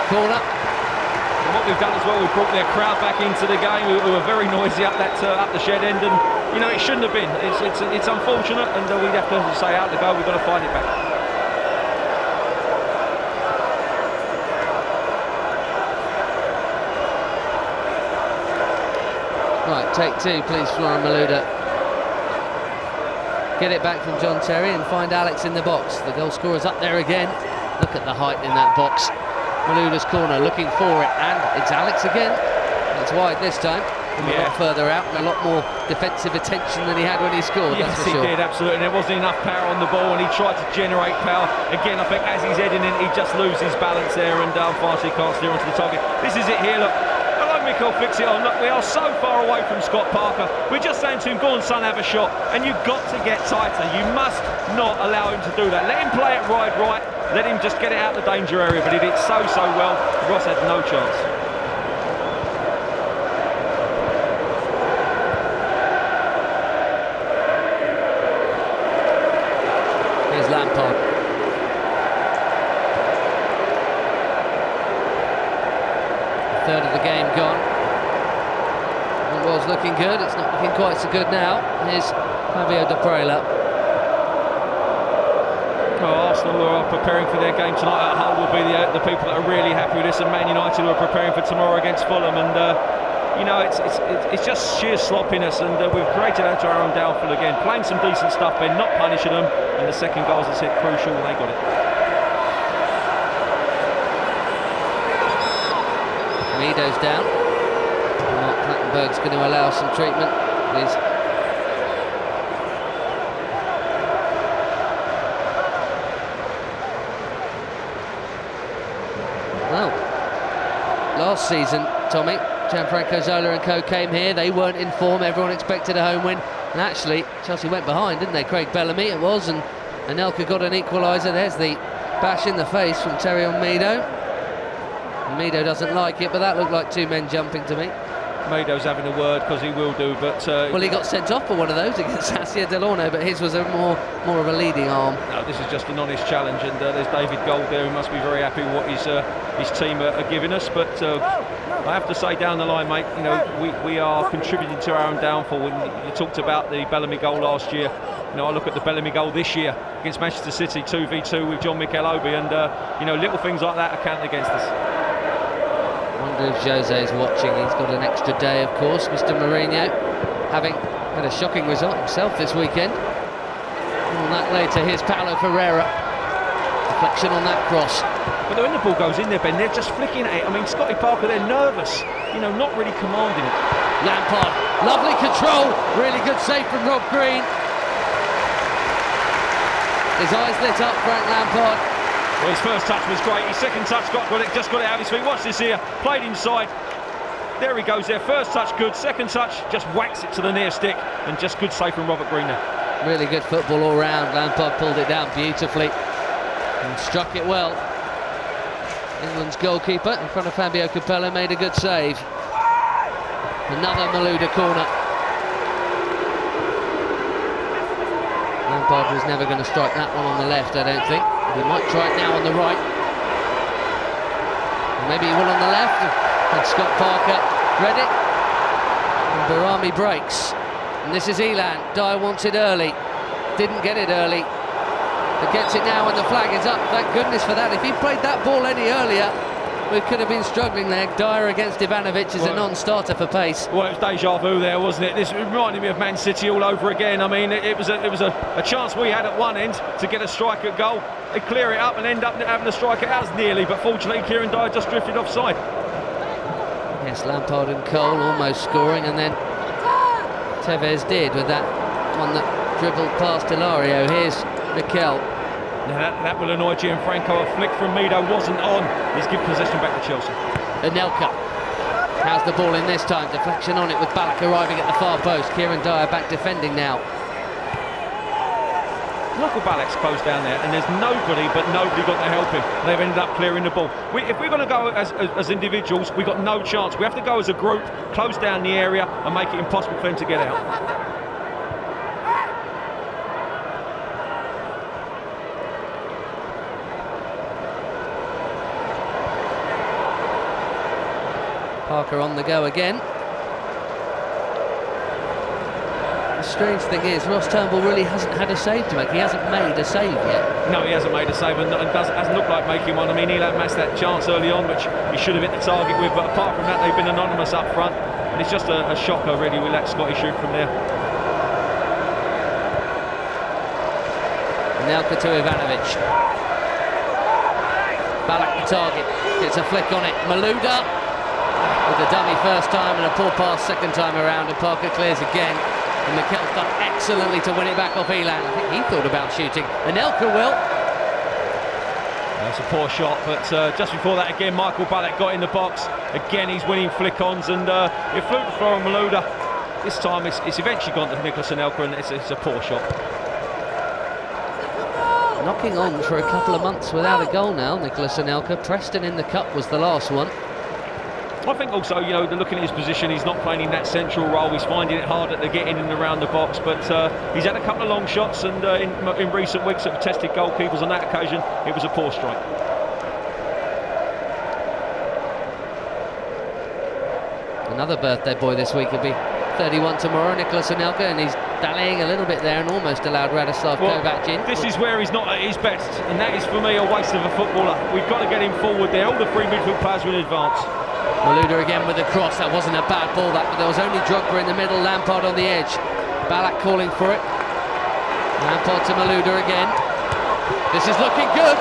Corner. And what we've done as well, we've brought their crowd back into the game, who were very noisy up the shed end, and you know, it shouldn't have been. It's unfortunate, and we'd have to say out the goal, we've got to find it back. Right, take two, please, Florent Malouda. Get it back from John Terry and find Alex in the box. The goal scorer's up there again. Look at the height in that box. Malouda's corner, looking for it, and it's Alex again. It's wide this time. A lot further out and a lot more defensive attention than he had when he scored. Yes, that's for sure. He did, absolutely. And there wasn't enough power on the ball, and he tried to generate power. Again, I think as he's heading in, he just loses balance there, and unfortunately can't steer onto the target. This is it here, look. Hello, Mikel, fix it on. Look, we are so far away from Scott Parker. We're just saying to him, go on, son, have a shot. And you've got to get tighter. You must not allow him to do that. Let him play it right. Let him just get it out of the danger area. But he did so well. Ross had no chance. Here's Lampard. A third of the game gone. It was looking good. It's not looking quite so good now. Here's Daprela. Well, Arsenal are preparing for their game tonight at Hull will be the people that are really happy with this, and Man United are preparing for tomorrow against Fulham, and you know, it's just sheer sloppiness, and we've created out to our own downfall again. Playing some decent stuff, Ben, not punishing them, and the second goal, as I said, crucial, they got it. Mido's down. Mark Plattenberg's going to allow some treatment. Please. Well, last season, Tommy, Gianfranco Zola and co came here. They weren't in form. Everyone expected a home win. And actually, Chelsea went behind, didn't they? Craig Bellamy it was, and Anelka got an equaliser. There's the bash in the face from Terry on Mido. Mido doesn't like it, but that looked like two men jumping to me. Mido's having a word, because he will do, but... well, he got sent off for one of those against Sassia Delorno, but his was a more of a leading arm. No, this is just an honest challenge, and there's David Gold there, who must be very happy with what his team are giving us, but I have to say, down the line, mate, you know, we are contributing to our own downfall. And you talked about the Bellamy goal last year. You know, I look at the Bellamy goal this year against Manchester City, 2v2 with John Mikel Obi, and you know, little things like that are counting against us. I wonder if Jose's watching. He's got an extra day, of course. Mr. Mourinho, having had a shocking result himself this weekend. On that later, here's Paulo Ferreira. Deflection on that cross. But when the ball goes in there, Ben, they're just flicking at it. I mean, Scotty Parker, they're nervous. You know, not really commanding it. Lampard, lovely control. Really good save from Rob Green. His eyes lit up, Frank Lampard. Well, his first touch was great. His second touch just got it out of his feet. Watch this here. Played inside. There he goes there. First touch good. Second touch just whacks it to the near stick. And just good save from Robert Green there. Really good football all round. Lampard pulled it down beautifully and struck it well. England's goalkeeper in front of Fabio Capello made a good save. Another Malouda corner. Lampard was never going to strike that one on the left, I don't think. He might try it now on the right. Maybe he will on the left. And Scott Parker read it. And Behrami breaks. And this is Ilan. Dyer wants it early. Didn't get it early. But gets it now and the flag is up. Thank goodness for that. If he played that ball any earlier, we could have been struggling there. Dyer against Ivanovic is a non-starter for pace. Well, it was deja vu there, wasn't it? This reminded me of Man City all over again. I mean, it was a chance we had at one end to get a strike at goal. They clear it up and end up having a strike at ours nearly, but fortunately Kieran Dyer just drifted offside. Yes, Lampard and Cole almost scoring, and then Tevez did with that one that dribbled past Hilario. Here's Mikel. Now that will annoy Gianfranco. A flick from Mido wasn't on. He's given possession back to Chelsea. Anelka. How's the ball in this time? Deflection on it with Ballack arriving at the far post. Kieran Dyer back defending now. Michael Ballack's closed down there, and there's nobody got to help him. They've ended up clearing the ball. If we're going to go as individuals, we've got no chance. We have to go as a group, close down the area, and make it impossible for them to get out. Parker on the go again. The strange thing is, Ross Turnbull really hasn't had a save to make. He hasn't made a save yet. No, he hasn't made a save, and hasn't looked like making one. I mean, Ilan missed that chance early on, which he should have hit the target with, but apart from that, they've been anonymous up front, and it's just a shocker, really. We let Scotty shoot from there. Anelka to Ivanovic. Ballack the target, gets a flick on it. Malouda with the dummy first time and a poor pass second time around, and Parker clears again. And Mikel's done excellently to win it back off Ilan. I think he thought about shooting. Anelka will. That's a poor shot, but just before that again, Michael Ballack got in the box. Again, he's winning flick-ons, and it flew to Florent Malouda. This time it's eventually gone to Nicholas Anelka, and it's a poor shot. Knocking on for a couple of months without a goal now, Nicholas Anelka. Preston in the Cup was the last one. I think also, you know, looking at his position, he's not playing in that central role. He's finding it harder to get in and around the box, but he's had a couple of long shots, and in recent weeks have tested goalkeepers. On that occasion, it was a poor strike. Another birthday boy this week will be 31 tomorrow, Nicholas Anelka, and he's dallying a little bit there and almost allowed Radoslav Kovac in. This is where he's not at his best, and that is for me a waste of a footballer. We've got to get him forward there. All the three midfield players will advance. Malouda again with the cross. That wasn't a bad ball, that, but there was only Drogba in the middle, Lampard on the edge. Ballack calling for it. Lampard to Malouda again. This is looking good.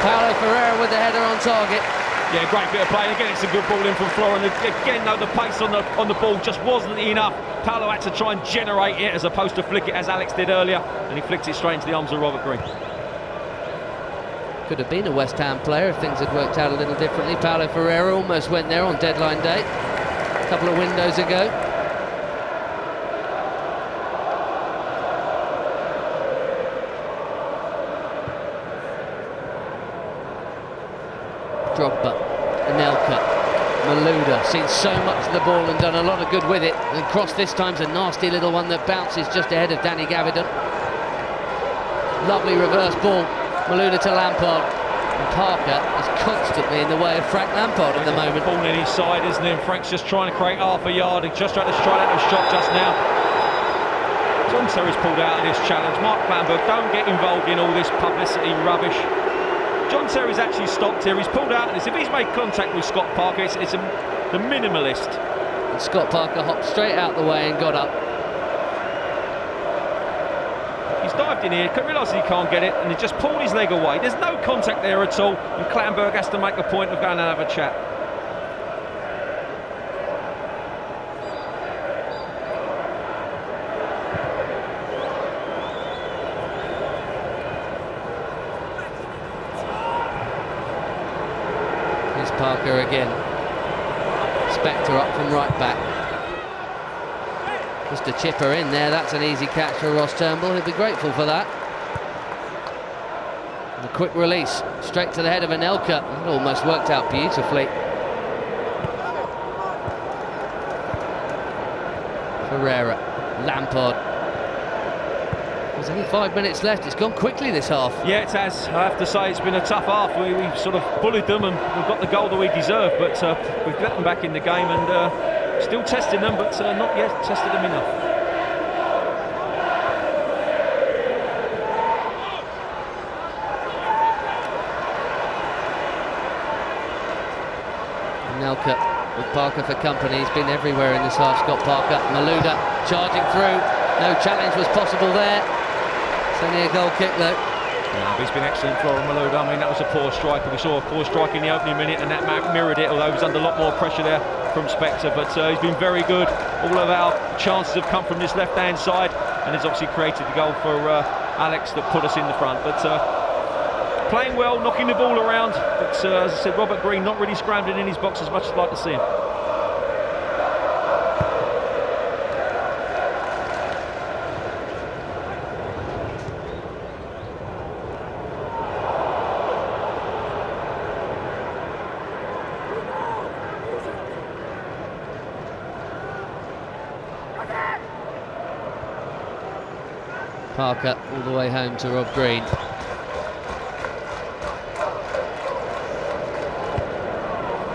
Paulo Ferreira with the header on target. Yeah, great bit of play. Again, it's a good ball in from Florent. Again, though, the pace on the ball just wasn't enough. Paulo had to try and generate it as opposed to flick it as Alex did earlier, and he flicked it straight into the arms of Robert Green. Could have been a West Ham player if things had worked out a little differently. Paulo Ferreira almost went there on deadline day a couple of windows ago. Drogba, Anelka, Malouda, seen so much of the ball and done a lot of good with it. And cross this time's a nasty little one that bounces just ahead of Danny Gabbidon. Lovely reverse ball. Malouda to Lampard, and Parker is constantly in the way of Frank Lampard at the moment. Ball in his side, isn't it? Frank's just trying to create half a yard. He just tried to strike out a shot just now. John Terry's pulled out of this challenge. Mark Clanburg, don't get involved in all this publicity rubbish. John Terry's actually stopped here. He's pulled out of this. If he's made contact with Scott Parker, it's the minimalist. And Scott Parker hopped straight out the way and got up. He's dived in here, realises he can't get it, and he just pulled his leg away. There's no contact there at all, and Clanburg has to make a point of going and have a chat. Here's Parker again. Spector up from right back. Just a chipper in there. That's an easy catch for Ross Turnbull. He'll be grateful for that. And a quick release straight to the head of Anelka. It almost worked out beautifully. Ferreira, Lampard. There's only 5 minutes left. It's gone quickly this half. Yeah, it has. I have to say it's been a tough half. We sort of bullied them and we've got the goal that we deserve, but we've let them back in the game and still testing them, but not yet tested them enough. Anelka with Parker for company. He's been everywhere in this half. Scott Parker, Malouda charging through. No challenge was possible there. It's only a goal kick though. Yeah, he's been excellent, Florent Malouda. I mean, that was a poor strike. We saw a poor strike in the opening minute, and that mirrored it, although he was under a lot more pressure there from Spector. But he's been very good. All of our chances have come from this left-hand side, and he's obviously created the goal for Alex that put us in the front. But playing well, knocking the ball around. But as I said, Robert Green not really scrambling in his box as much as I'd like to see him. Parker all the way home to Rob Green.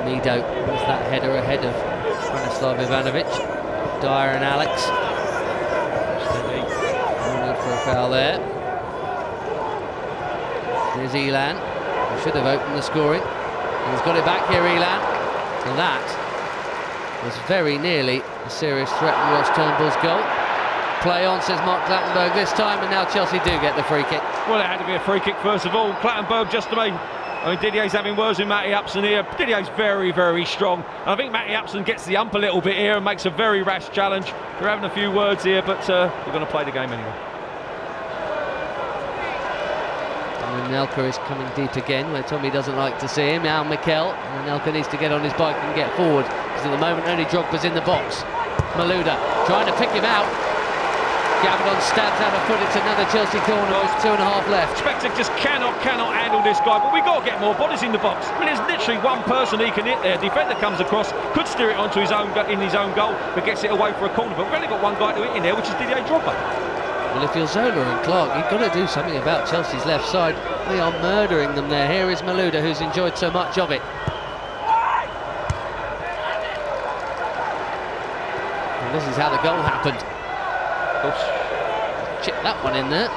Mido was that header ahead of Stanislav Ivanovic. Dyer and Alex. No need for a foul there. Here's Ilan, who should have opened the scoring. And he's got it back here, Ilan. And that was very nearly a serious threat in Ross Turnbull's goal. Play on, says Mark Clattenburg this time, and now Chelsea do get the free kick. Well, it had to be a free kick first of all. Clattenburg just to me. I mean, Didier's having words with Matty Upson here. Didier's very, very strong. And I think Matty Upson gets the ump a little bit here and makes a very rash challenge. We're having a few words here, but we're going to play the game anyway. And Anelka is coming deep again, where Tommy doesn't like to see him. Now Mikel, and Anelka needs to get on his bike and get forward, because at the moment only Drogba's in the box. Malouda trying to pick him out. Gabbidon stabs out a foot. It's another Chelsea corner with 2.5 left. Spector just cannot handle this guy, but we've got to get more bodies in the box. I mean, there's literally one person he can hit there. Defender comes across, could steer it onto his own in his own goal, but gets it away for a corner. But we've only got one guy to hit in there, which is Didier Drogba. Well, if you're Zola and Clark, you've got to do something about Chelsea's left side. They are murdering them there. Here is Malouda, who's enjoyed so much of it. And this is how the goal happened. Chip that one in there.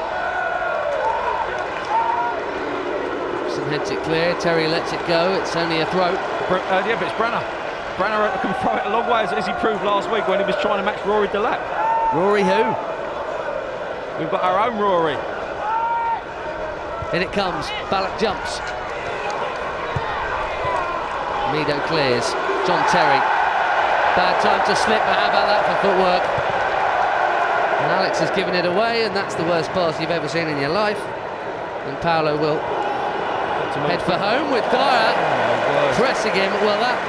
Upson heads it clear. Terry lets it go. It's only a throw. Yeah, but it's Bruma. Bruma can throw it a long way, as he proved last week when he was trying to match Rory Ballack. Rory who? We've got our own Rory. In it comes. Ballack jumps. Mido clears. John Terry. Bad time to slip, but how about that for footwork? And Alex has given it away, and that's the worst pass you've ever seen in your life. And Paolo will head for home with Dyer pressing him. Well, that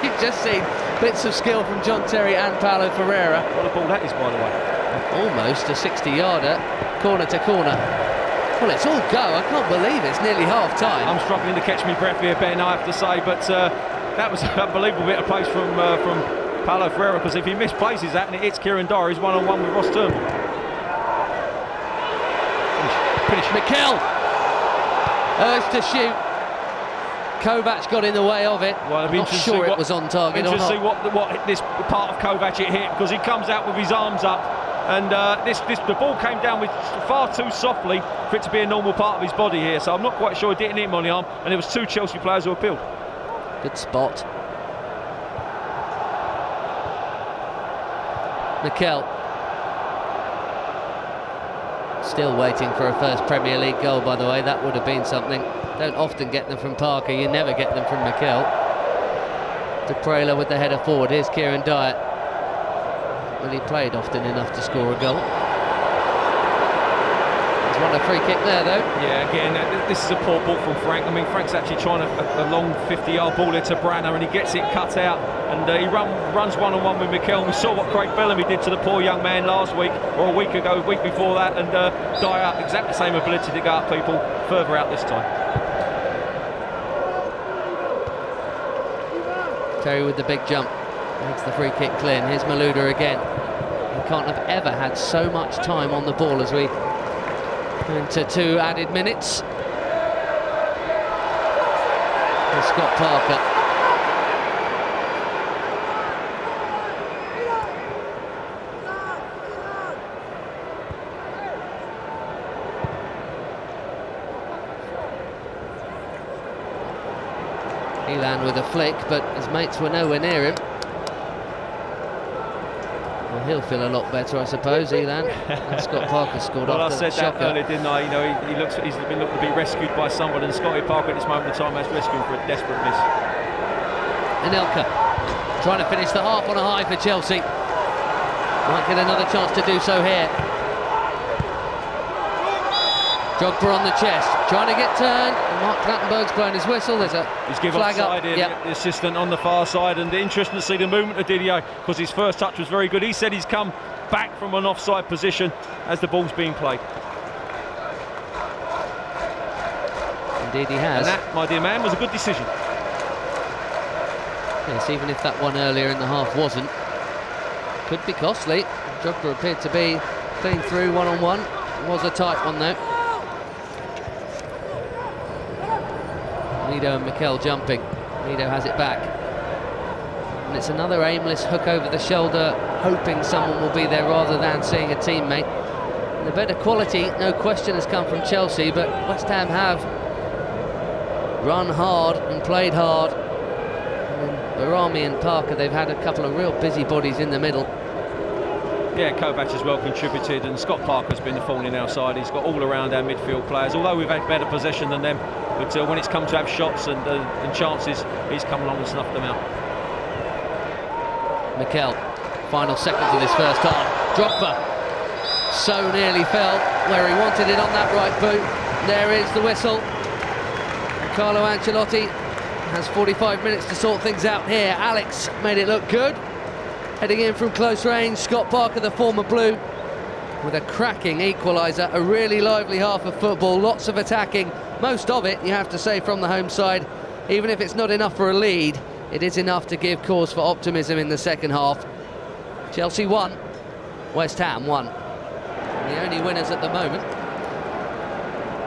you've just seen bits of skill from John Terry and Paolo Ferreira. What a ball that is, by the way. Almost a 60-yarder, corner to corner. Well, it's all go. I can't believe it's nearly half time. I'm struggling to catch my breath here, Ben, I have to say, but that was an unbelievable bit of pace from Paolo Ferreira, because if he misplaces that and it hits Kieran Dyer, he's one-on-one with Ross Turnbull. Finish. Mikel urged to shoot. Kovac got in the way of it. Well, I'm not sure it was on target or not. Interesting to see what this part of Kovac it hit, because he comes out with his arms up, and the ball came down with far too softly for it to be a normal part of his body here. So I'm not quite sure it didn't hit him on the arm, and there was 2 Chelsea players who appealed. Good spot. Mikel still waiting for a first Premier League goal, by the way. That would have been something. Don't often get them from Parker, you never get them from Mikel. Daprela with the header forward. Here's Kieran Dyer. Well, he played often enough to score a goal. He's won a free kick there, though. Yeah, again, this is a poor ball from Frank. I mean, Frank's actually trying a long 50-yard ball into Brana, and he gets it cut out, and he runs one-on-one with Mikel. We saw what Craig Bellamy did to the poor young man last week, or a week before that, and Dyer, exactly the same ability to go up people, further out this time. Terry with the big jump. Makes the free kick clear. And here's Malouda again. He can't have ever had so much time on the ball as we go into 2 added minutes. Here's Scott Parker. Ilan with a flick, but his mates were nowhere near him. Well, he'll feel a lot better, I suppose, Ilan. And Scott Parker scored well, after I said that earlier, didn't I? You know, he's been looking to be rescued by someone, and Scotty Parker at this moment in time has rescued for a desperate miss. Anelka trying to finish the half on a high for Chelsea. Might get another chance to do so here. Drogba on the chest, trying to get turned. Mark Clattenburg's blown his whistle. There's a flag up. Here, yep. The assistant on the far side, and interesting to see the movement of Didier, because his first touch was very good. He said he's come back from an offside position as the ball's being played. Indeed he has. And that, my dear man, was a good decision. Yes, even if that one earlier in the half wasn't. Could be costly. Drogba appeared to be clean through one-on-one. Was a tight one though. Mido and Mikel jumping. Mido has it back. And it's another aimless hook over the shoulder, hoping someone will be there rather than seeing a teammate. And the better quality, no question, has come from Chelsea, but West Ham have run hard and played hard. And then Behrami and Parker, they've had a couple of real busybodies in the middle. Yeah, Kovac has well contributed, and Scott Parker's been the thorn in our side. He's got all around our midfield players, although we've had better possession than them. But when it's come to have shots and chances, he's come along and snuffed them out. Mikel, final seconds of this first half. Drogba so nearly fell where he wanted it on that right boot. There is the whistle. And Carlo Ancelotti has 45 minutes to sort things out here. Alex made it look good. Heading in from close range, Scott Parker, the former Blue, with a cracking equaliser. A really lively half of football, lots of attacking. Most of it, you have to say, from the home side. Even if it's not enough for a lead, it is enough to give cause for optimism in the second half. Chelsea 1, West Ham 1. The only winners at the moment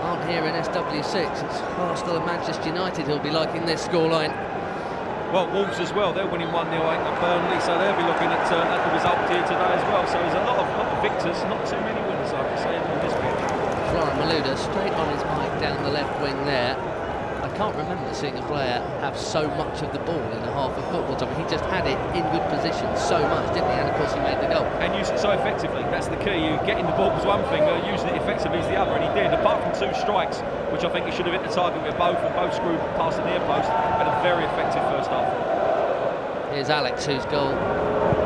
aren't here in SW6. It's Arsenal and Manchester United who'll be liking this scoreline. Well, Wolves as well, they're winning 1-0 at Burnley, so they'll be looking at the result here today as well. So there's a lot of victors, not too many winners, I have to say, on this pitch. Florent Malouda straight on his mic down the left wing there. I can't remember seeing a player have so much of the ball in a half of football time. He just had it in good position so much, didn't he? And of course he made the goal. And used it so effectively, that's the key. You getting the ball was one thing, using it effectively is the other, and he did. Apart from 2 strikes, which I think he should have hit the target with both, and both screwed past the near post, had a very effective first half. Here's Alex, whose goal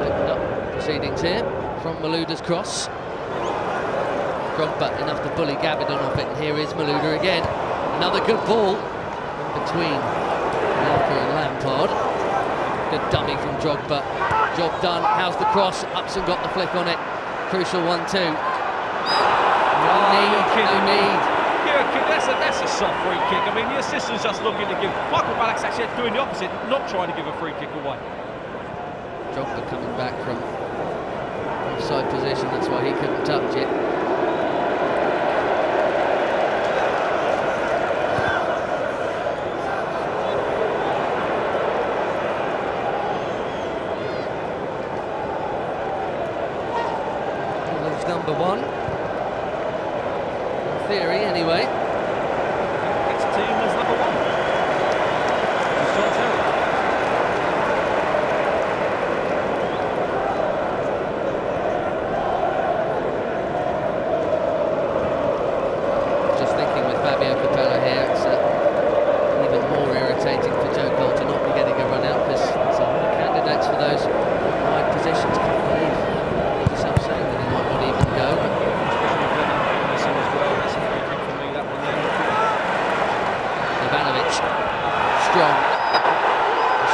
opened up proceedings here from Malouda's cross. Drogba enough to bully Gabbidon off it, and here is Malouda again. Another good ball between Anelka and Lampard. Good dummy from Drogba. Job done. How's the cross? Upson got the flick on it. Crucial 1-2. No need. That's a soft free kick. I mean, the assistant's just looking to give. Michael Ballack's actually doing the opposite, not trying to give a free kick away. Drogba coming back from offside position, that's why he couldn't touch it. Number 1. In theory, anyway. It's team as number 1. Just thinking with Fabio Capello here, it's even more irritating for Joe Cole to not be getting a run out, because there's a lot of candidates for those wide positions. Can't believe yourself saying that he might not even go. Ivanovic, strong,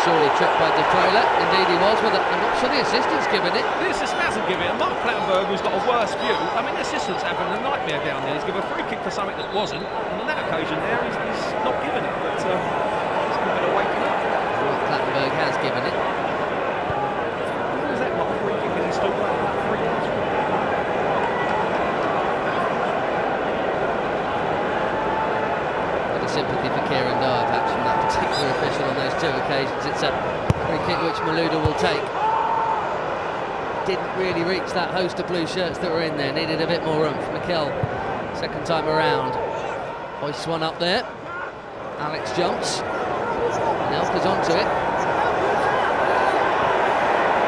surely tripped by Daprela. Indeed he was, but I'm not sure the assistant's given it. The assistant hasn't given it, and Mark Plattenberg, who's got a worse view, I mean the assistant's having a nightmare down there. He's given a free kick for something that wasn't, and on that occasion there he's not given it, but he's a bit of waking up. Mark Plattenberg has given it. What is that, not a free kick, and he's still playing that free kick? Sympathy for Kieran Dyer perhaps from that particular official on those 2 occasions. It's a free kick which Malouda will take. Didn't really reach that host of blue shirts that were in there, needed a bit more oomph. Mikel, second time around, hoists one up there. Alex jumps, Anelka's onto it.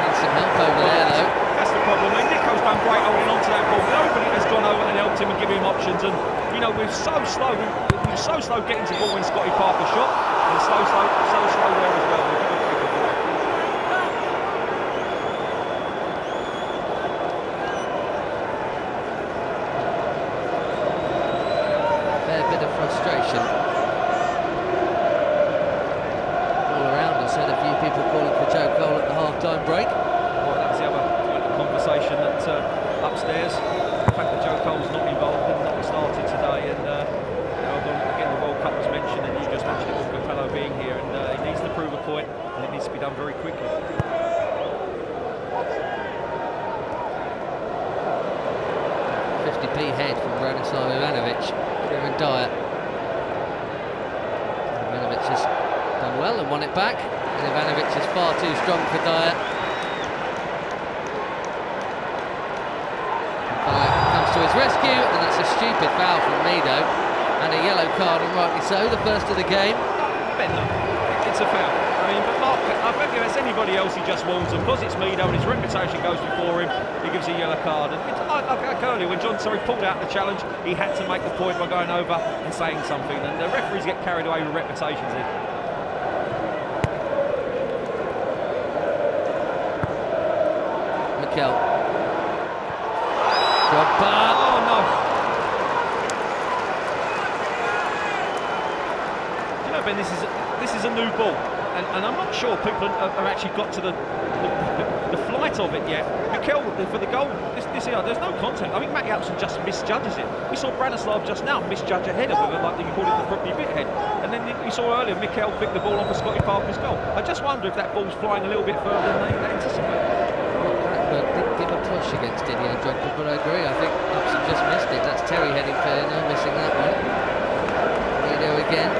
Needs some help over there though. That's the problem. I mean, Deco's done great holding onto that ball. Nobody has gone over and helped him and given him options, and you know, we're so slow getting to the ball when Scotty Parker shot, and so slow there as well. Fair bit of frustration all around us. Had a few people calling for Joe Cole at the half-time break. Well, that was the other conversation that upstairs. The fact that Joe Cole's not involved and not started today, and again the World Cup was mentioned, and you just mentioned it with Capello being here, and he needs to prove a point, and it needs to be done very quickly. 50% MVP head from Branislav Ivanovic. Kieran Dyer. Ivanovic has done well and won it back. And Ivanovic is far too strong for Dyer. Ballack comes to his rescue, and that's a stupid foul from Mido. And a yellow card, and rightly so, the first of the game. Ben, look, it's a foul. I mean, but Mark, I bet if it's anybody else, he just warns them. Because it's Mido and his reputation goes before him, he gives a yellow card. And it's like earlier, when John Terry pulled out the challenge, he had to make the point by going over and saying something. And the referees get carried away with reputations here. Mikel. Drogba. Oh, no. You know, Ben, this is a new ball. And I'm not sure people have actually got to the flight of it yet. Mikel, for the goal, this here, there's no contact. I think Matty Upson just misjudges it. We saw Branislav just now misjudge a header with it, like you call it the property bit head. And then we saw earlier Mikel pick the ball off for Scotty Parker's goal. I just wonder if that ball's flying a little bit further than they anticipated. Blackburn did give a push against Didier Drogba, but I agree. I think Upson just missed it. That's Terry heading clear, no missing that one. Mido again.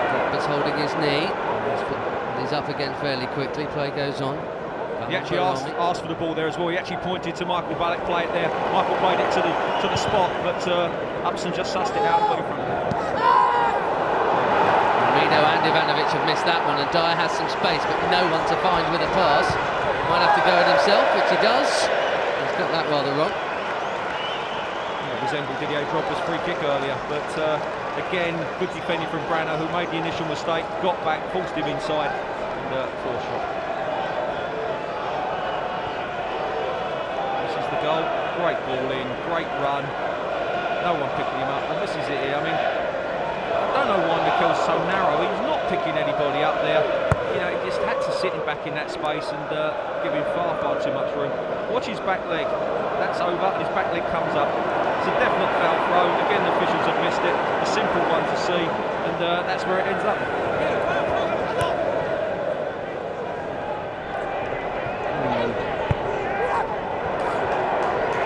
Drogba's holding his knee. He's up again fairly quickly. Play goes on. He actually asked for the ball there as well. He actually pointed to Michael Ballack, play it there. Michael played it to the spot, but Upson just sussed it out and got in front of him. Mido and Ivanovic have missed that one, and Dyer has some space, but no one to find with a pass. Might have to go it himself, which he does. He's got that rather wrong. Yeah, resembled Didier Drogba's free kick earlier, but again, good defending from Brana, who made the initial mistake, got back, forced him inside, and forced shot. This is the goal. Great ball in, great run. No one picking him up, and this is it here. I mean, I don't know why Mikel's so narrow. He's not picking anybody up there. You know, he just had to sit him back in that space and give him far too much room. Watch his back leg. That's over, and his back leg comes up. It's a definite foul throw. Again, the officials have missed it. A simple one to see, and that's where it ends up.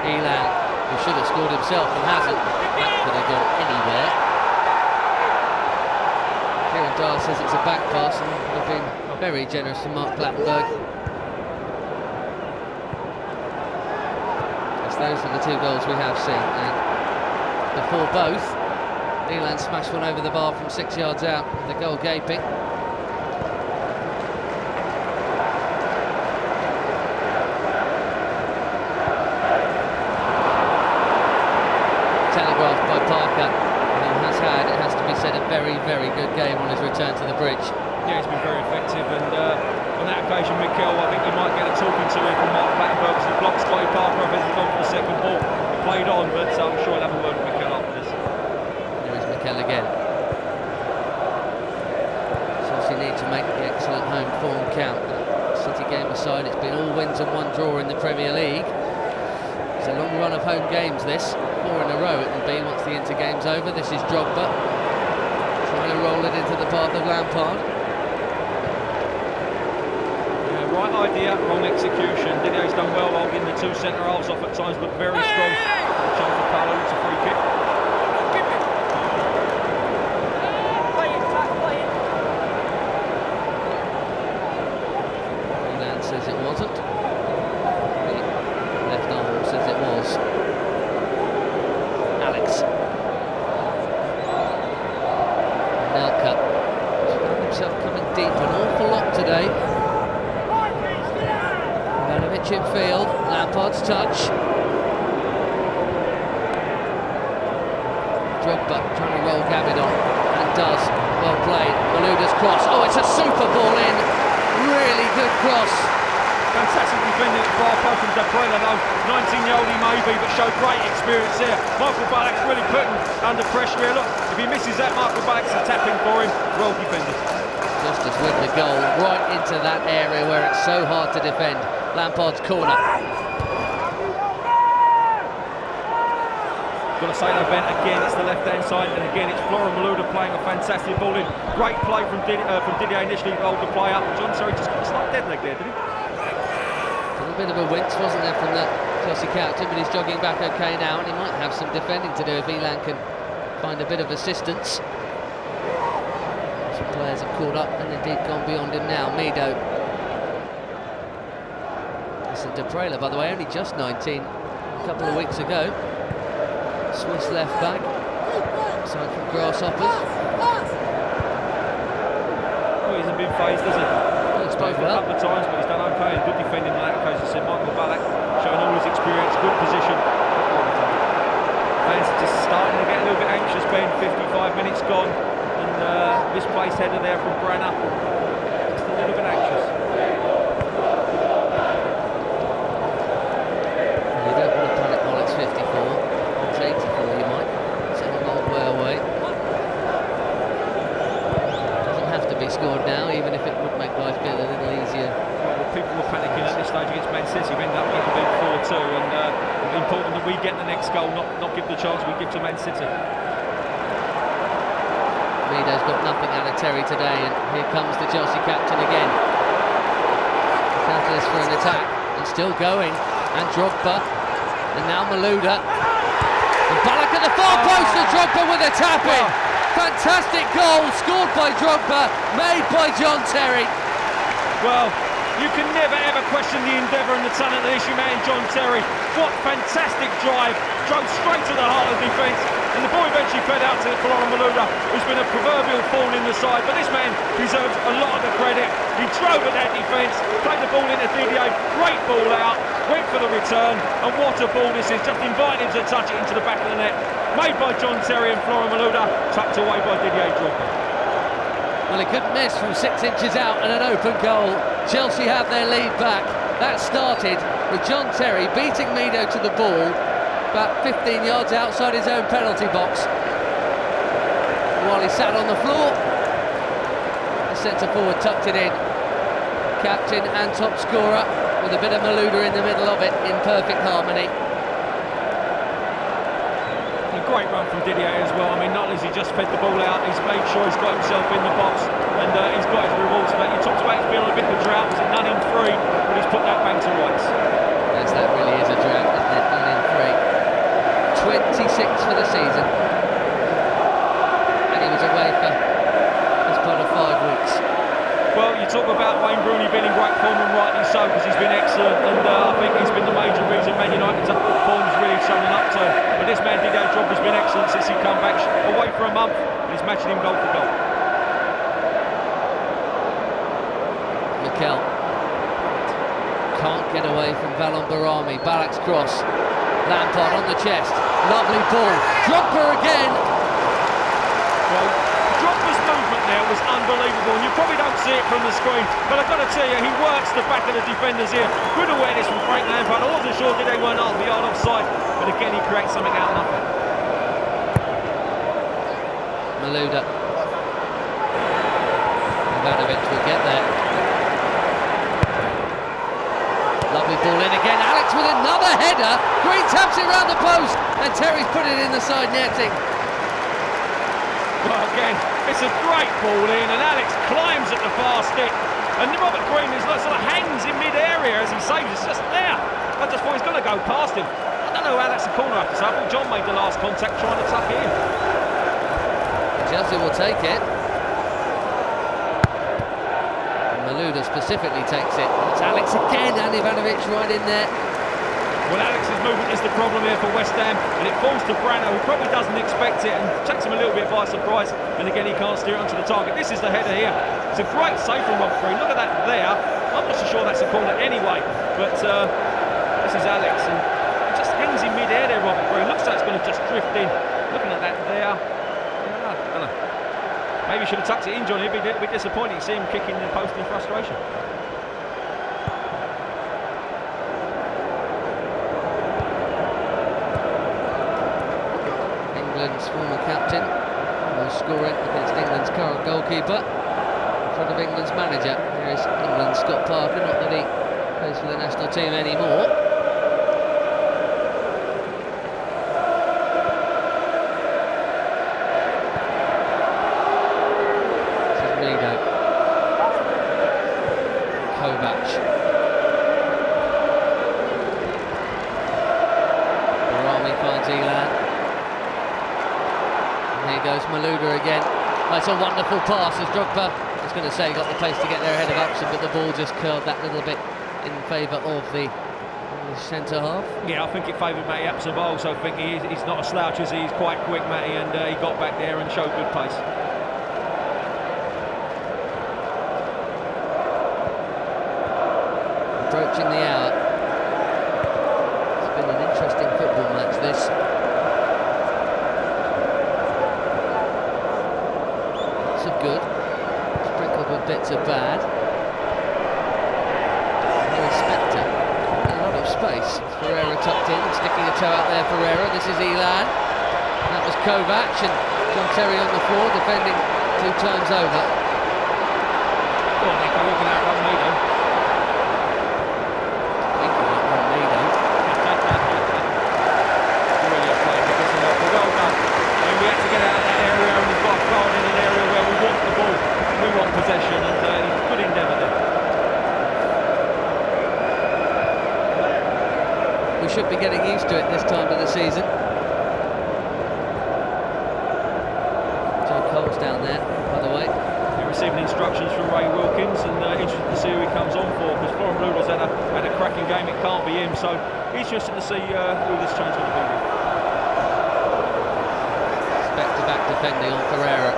Ilan, who should have scored himself and hasn't. That could have gone anywhere. Kieran Dyer says it's a back pass, and would have been very generous to Mark Plattenberg. Yes, those are the two goals we have seen, and before both, Ilan smashed one over the bar from 6 yards out, the goal gaping. Telegraphed by Parker, who has had, it has to be said, a very good game on his return to the bridge. Yeah, he's been very effective, and on that occasion, Mikel, I think he might get a talking to him from Mark Plattenberg as he blocked Scotty Parker off as he gone for the second ball. He played on, but I'm sure he'll have a word with Mikel after this. There is Mikel again. Chelsea need to make the excellent home form count. City game aside, it's been all wins and one draw in the Premier League. It's a long run of home games, this. 4 in a row it will be once the inter-game's over. This is Drogba trying to roll it into the path of Lampard. Yeah, right idea, wrong execution. Didier's done well holding the two centre-halves off at times, looked very strong. Chance for Kalou, it's a free kick. Ilan says it wasn't. Left arm says it was. Anelka has found himself coming deep an awful lot today. Ivanovic in field, Lampard's touch. Drogba trying to roll Gabbidon, and does. Well played. Malouda's cross. Oh, it's a super ball in. Really good cross. Fantastic defending at far post from Daprela, though. 19-year-old he may be, but showed great experience here. Michael Ballack's really putting under pressure here. Look, if he misses that, Michael Ballack's a tapping for him. Well defended. Just as with the goal, right into that area where it's so hard to defend. Lampard's corner. Got to say they bent again. It's the left-hand side, and again it's Florent Malouda playing a fantastic ball in. Great play from Didier initially, rolled the play up. John Terry just got a slight dead leg there, did he? A little bit of a wince, wasn't there, from that Chelsea captain, but he's jogging back okay now, and he might have some defending to do if Ilan can find a bit of assistance. Some players have caught up and indeed gone beyond him now. Mido. This is Daprela, by the way, only just 19 a couple of weeks ago. Swiss left back, aside from Grasshoppers. Well, he hasn't been phased, has he? He's played a couple of times, but he's done okay. Good defending in that occasion. Said Michael Ballack, showing all his experience, good position. Fans are just starting to get a little bit anxious. Ben, 55 minutes gone, and misplaced header there from Bruma. Just a little bit anxious. You don't want to panic while it's 54. It's 84, you might. It's a long way away. Doesn't have to be scored now, even if it would make life feel a little easier. Well, people were panicking at this stage against Man City. We ended up getting beat 4-2, and important that we get the next goal, not give the chance we give to Man City. Mido's got nothing out of Terry today, and here comes the Chelsea captain again. Catalyst for an attack, and still going. And Drogba, and now Malouda. And Ballack at the far post, and Drogba with a tap-in. Fantastic goal, scored by Drogba, made by John Terry. Well, you can never ever question the endeavour and the talent of this man, John Terry. What fantastic drive, drove straight to the heart of the defence, and the ball eventually fed out to Florent Malouda, who's been a proverbial thorn in the side, but this man deserves a lot of the credit. He drove at that defence, played the ball into Didier, great ball out, went for the return, and what a ball this is, just inviting him to touch it into the back of the net. Made by John Terry and Florent Malouda, tucked away by Didier Drogba. Well, he couldn't miss from 6 inches out and an open goal. Chelsea have their lead back. That started with John Terry beating Mido to the ball about 15 yards outside his own penalty box. While he sat on the floor, the centre forward tucked it in. Captain and top scorer with a bit of Malouda in the middle of it in perfect harmony. Great run from Didier as well. I mean, not only has he just fed the ball out, he's made sure he's got himself in the box, and he's got his rewards for that. You talked about he's been on a bit of a drought, was it none in 3, but he's put that bank to rights. Yes, that really is a drought, isn't it? None in 3. 26 for the season. And he was away for this part of 5 weeks. Well, you talk about Wayne Rooney being in great form, and rightly so, because he's been excellent, and I think he's been the major reason Man United's form's really showing up to. But this man, Didier Drogba's been excellent since he come back away for a month, and he's matching him goal for goal. Mikel can't get away from Behrami. Ballack's cross. Lampard on the chest. Lovely ball. Drogba again. Well, Drogba's movement there was unbelievable, and you probably don't see it from the screen, but I've got to tell you, he works the back of the defenders here. Good awareness from Frank Lampard. I wasn't sure that they weren't half the yard offside, but again he creates something out of nothing. Malouda. Ivanovic will get there. Lovely ball in again. Alex with another header. Green taps it round the post, and Terry's put it in the side netting. Well, again, it's a great ball in, and Alex climbs at the far stick, and Robert Green is sort of hangs in mid-area as he saves. It's just there. I just thought he's going to go past him. I don't know how that's a corner after, so I thought John made the last contact trying to tuck it in. Chelsea will take it. And Malouda specifically takes it. It's Alex again, and Ivanovic right in there. Well, Alex's movement is the problem here for West Ham, and it falls to Bruma, who probably doesn't expect it and takes him a little bit by surprise, and again he can't steer it onto the target. This is the header here. It's a great save from Robert Green. Look at that there. I'm not so sure that's a corner anyway, but this is Alex, and it just hangs in mid-air there, Robert Green. Looks like it's going to just drift in. Looking at that there. I don't know. Maybe he should have tucked it in, John. It'd be disappointing to see him kicking the post in frustration. England's former captain will score it against England's current goalkeeper in front of England's manager. Here is England's Scott Parker, not that he plays for the national team anymore. goes Malouda again. That's a wonderful pass as Drogba, I was going to say, got the pace to get there ahead of Upson, but the ball just curled that little bit in favour of the centre half. Yeah, I think it favoured Matty Upson, but I also think he's not a slouch, is he? He's quite quick, Matty, and he got back there and showed good pace. Approaching the hour. It's been an interesting football match, this. Lots of good, sprinkled with bits of bad. Spector, a lot of space. Ferreira tucked in, sticking a toe out there. Ferreira. This is Ilan. That was Kovac, and John Terry on the floor defending 2 times over. Go on, Nico, looking at run Mido. Thinking about run Mido. Brilliant play, because well done. I mean, we had to get out of that area, and we've got a crowd in an area where we want the ball, we want possession, and good endeavour there. We should be getting used to it this time of the season. Zhirkov's down there, by the way. You're receiving instructions from Ray Wilkins, and interested to see who he comes on for, because Florent Malouda's had a cracking game. It can't be him, so interested to see who this change going to be with. Spector back defending on Ferreira.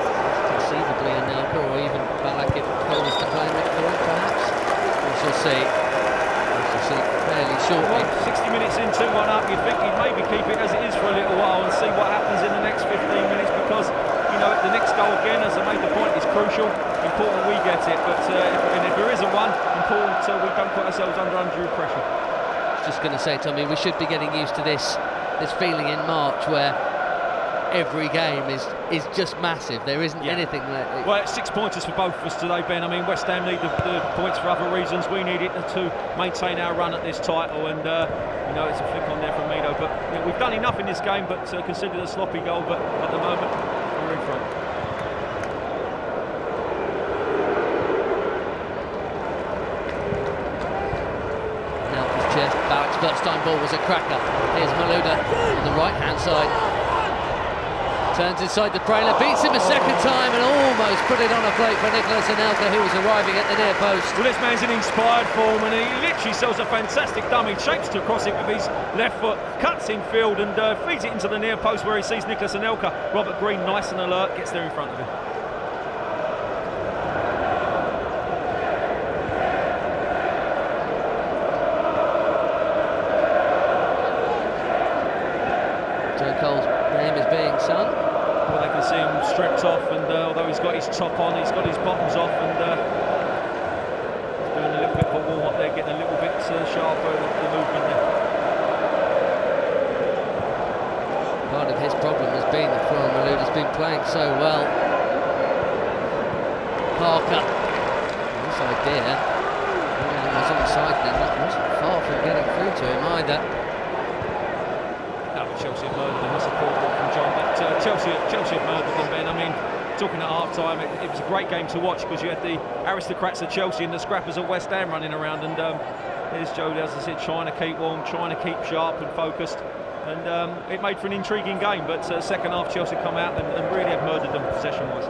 Conceivably Anelka, or even Ballack if Kalou is to play midfield, perhaps. We shall see. Fairly shortly. 60 minutes in, 2-1 up, you'd think he'd maybe keep it as it is for a little while and see what happens in the next 15 minutes, because, you know, the next goal again, as I made the point, is crucial. Important we get it, but if there isn't one, important we don't put ourselves under undue pressure. I was just going to say, Tommy, we should be getting used to this feeling in March where every game is just massive. There isn't anything there. Well, it's 6 pointers for both of us today, Ben. I mean, West Ham need the points for other reasons. We need it to maintain our run at this title, and you know, it's a flick on there from Mido. But you know, we've done enough in this game, but considered a sloppy goal. But at the moment, we're in front. Anelka's chest. Ballack's first time ball was a cracker. Here's Malouda on the right-hand side. Turns inside Daprela, beats him a second time and almost put it on a plate for Nicholas Anelka, who was arriving at the near post. Well, this man's in inspired form, and he literally sells a fantastic dummy, shapes to cross it with his left foot, cuts in field and feeds it into the near post where he sees Nicholas Anelka. Robert Green, nice and alert, gets there in front of him. Zhirkov's name is being sung. Well, they can see him stripped off, and although he's got his top on, he's got his bottoms off, and he's doing a little bit of a warm-up there, getting a little bit sharper the movement there. Part of his problem has been that Florent Malouda's been playing so well. Parker, inside there. He was onside then, that wasn't far from getting through to him either. Chelsea have murdered them. That's a poor ball from John. But Chelsea have murdered them, Ben. I mean, talking at half-time, it was a great game to watch because you had the aristocrats of Chelsea and the scrappers of West Ham running around. And here's Joe, as I said, trying to keep warm, trying to keep sharp and focused. And it made for an intriguing game. But second half, Chelsea come out and really have murdered them possession-wise.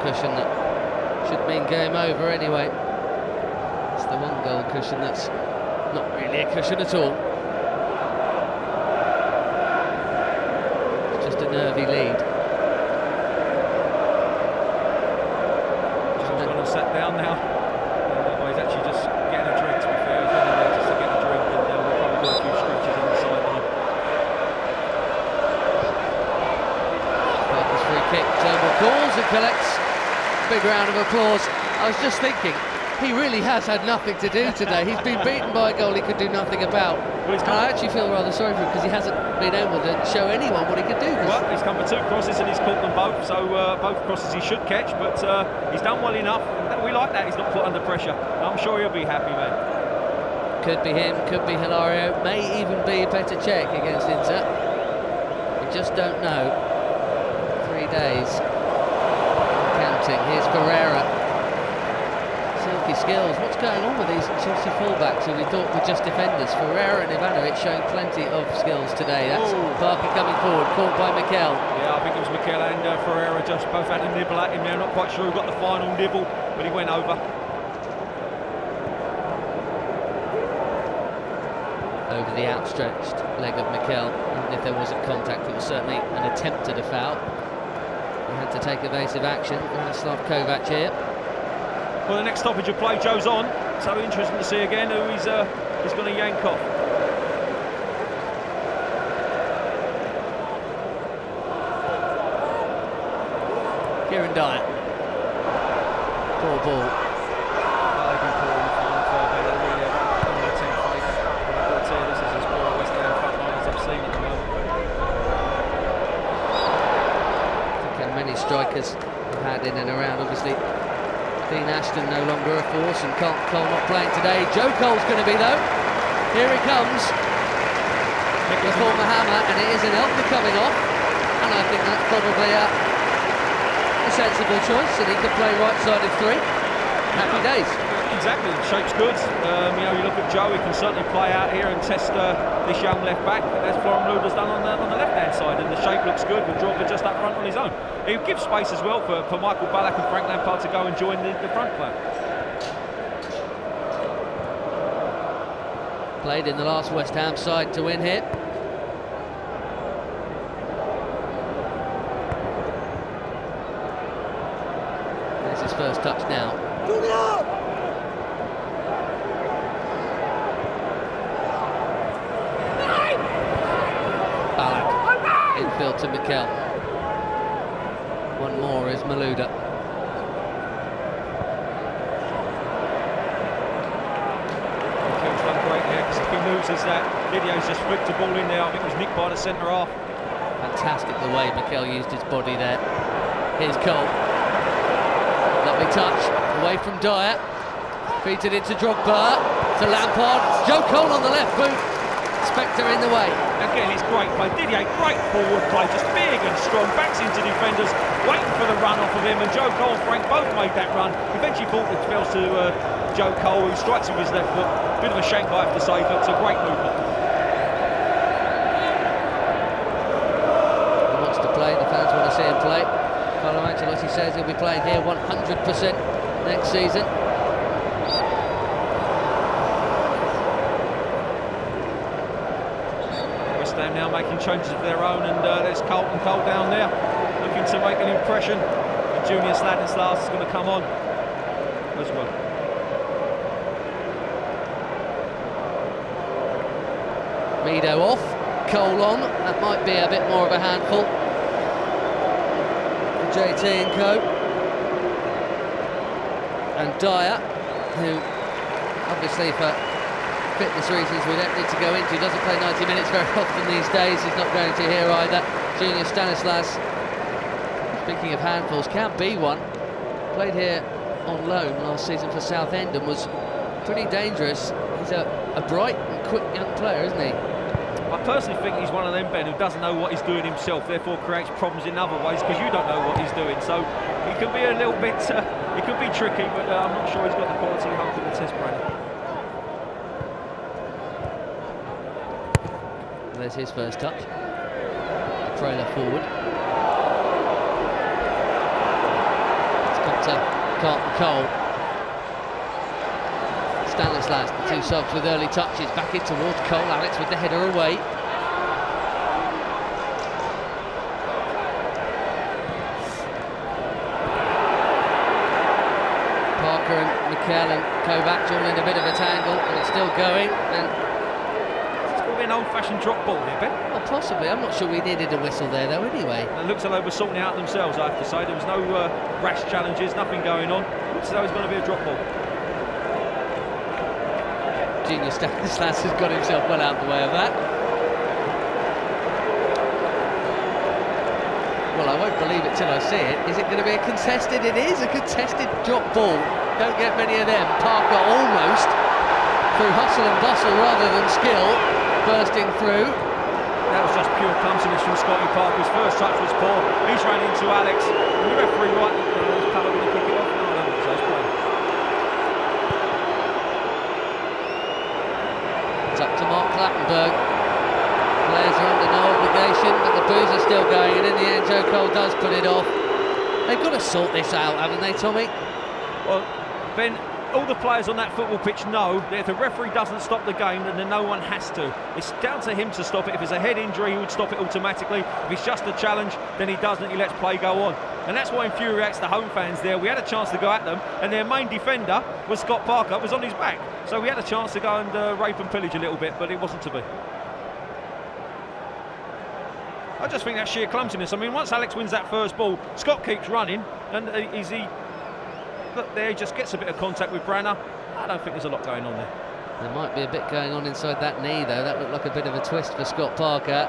Cushion that should mean game over anyway. It's the 1 goal cushion that's not really a cushion at all. It's just a nervy lead. John's gone and sat down now. Well, he's actually just getting a drink, to be fair. He's only there just to get a drink, and we'll probably do a few stretches on the sideline. Parker's free kick, Turnbull calls and collects. Big round of applause. I was just thinking, he really has had nothing to do today. He's been beaten by a goal he could do nothing about. Well, and I actually feel rather sorry for him because he hasn't been able to show anyone what he could do. Well, he's come for 2 crosses and he's caught them both, so both crosses he should catch, but he's done well enough. We like that, he's not put under pressure. I'm sure he'll be happy, man. Could be him, could be Hilario, may even be Petr Cech against Inter. just don't know. 3 days. Counting. Here's Ferreira. Silky skills. What's going on with these Chelsea fullbacks who we thought were just defenders? Ferreira and Ivanovic showing plenty of skills today. That's Parker coming forward, caught by Mikel. Yeah, I think it was Mikel and Ferreira just both had a nibble at him there. Not quite sure who got the final nibble, but he went over. Over the outstretched leg of Mikel. Even if there wasn't contact, it was certainly an attempt at a foul. He had to take evasive action. Kovac here. Well, the next stoppage of play, Joe's on. So interesting to see again who he's going to yank off. Kieran Dyer. Poor ball. Many strikers have had in and around. Obviously, Dean Ashton no longer a force, and Cole not playing today. Joe Cole's going to be though. Here he comes. The former hammer, and it is Anelka coming off. And I think that's probably a sensible choice, and he can play right-sided 3. Happy days. Exactly, the shape's good. You know, you look at Joe, he can certainly play out here and test this young left back, as Florent Malouda's done on the left-hand side, and the shape looks good with Drogba just up front on his own. He gives space as well for Michael Ballack and Frank Lampard to go and join the front player. Played in the last West Ham side to win here. There's his first touch now. Ballack, infield to Mikel. One more is Malouda. Mikel's done great here, because if he loses that, Didier's just flicked the ball in there. I think it was nicked by the centre half. Fantastic the way Mikel used his body there. Here's Cole. Lovely touch, away from Dyer. Feeds it into Drogba, to Lampard. Joe Cole on the left boot. Spector in the way. Again, it's great play. Didier, great forward play, just big and strong, backs into defenders, waiting for the run off of him, and Joe Cole and Frank both made that run. Eventually ball it falls to Joe Cole, who strikes with his left foot. Bit of a shank, I have to say, but it's a great movement. He wants to play, the fans want to see him play. Carlo Ancelotti says he'll be playing here 100% next season. West Ham now making changes of their own, and there's Cole down there, looking to make an impression. And Junior Stanislas is going to come on as well. Mido off, Cole on. That might be a bit more of a handful. JT and Co. And Dyer, who obviously for fitness reasons we don't need to go into, doesn't play 90 minutes very often these days. He's not going to here either. Junior Stanislas, speaking of handfuls, can be one. Played here on loan last season for Southend and was pretty dangerous. He's a bright and quick young player, isn't he? I personally think he's one of them, Ben, who doesn't know what he's doing himself, therefore creates problems in other ways because you don't know what he's doing. So he can be a little bit, he could be tricky, but I'm not sure he's got the quality home to the test, Brandon. There's his first touch. Daprela forward. It's got to Cole. Stanislas, the two subs with early touches, back in towards Cole. Alex with the header away. Parker and Mikel and Kovac all in a bit of a tangle, and it's still going. And it's going to be an old-fashioned drop ball here, Ben. Well, possibly. I'm not sure we needed a whistle there, though. Anyway, and it looks like they were sorting it out themselves. I have to say, there was no rash challenges, nothing going on. Looks as though it's going to be a drop ball. Junior Stanislas has got himself well out of the way of that. Well, I won't believe it till I see it. Is it going to be a contested? It is a contested drop ball. Don't get many of them. Parker almost through hustle and bustle rather than skill, bursting through. That was just pure clumsiness from Scotty Parker. His first touch was poor. He's ran into Alex. And the referee rightly, is Kalou going to kick it off? No, I don't think so. It's playing. It's up to Mark Clattenburg. Players are under no obligation, but the boos are still going, and in the end Joe Cole does put it off. They've got to sort this out, haven't they, Tommy? Well, Ben, all the players on that football pitch know that if the referee doesn't stop the game, then no one has to. It's down to him to stop it. If it's a head injury, he would stop it automatically. If it's just a challenge, then he doesn't. He lets play go on. And that's what infuriates the home fans there. We had a chance to go at them, and their main defender was Scott Parker, was on his back. So we had a chance to go and rape and pillage a little bit, but it wasn't to be. I just think that's sheer clumsiness. I mean, once Alex wins that first ball, Scott keeps running, and look there, he just gets a bit of contact with Branner. I don't think there's a lot going on there. There might be a bit going on inside that knee, though. That looked like a bit of a twist for Scott Parker.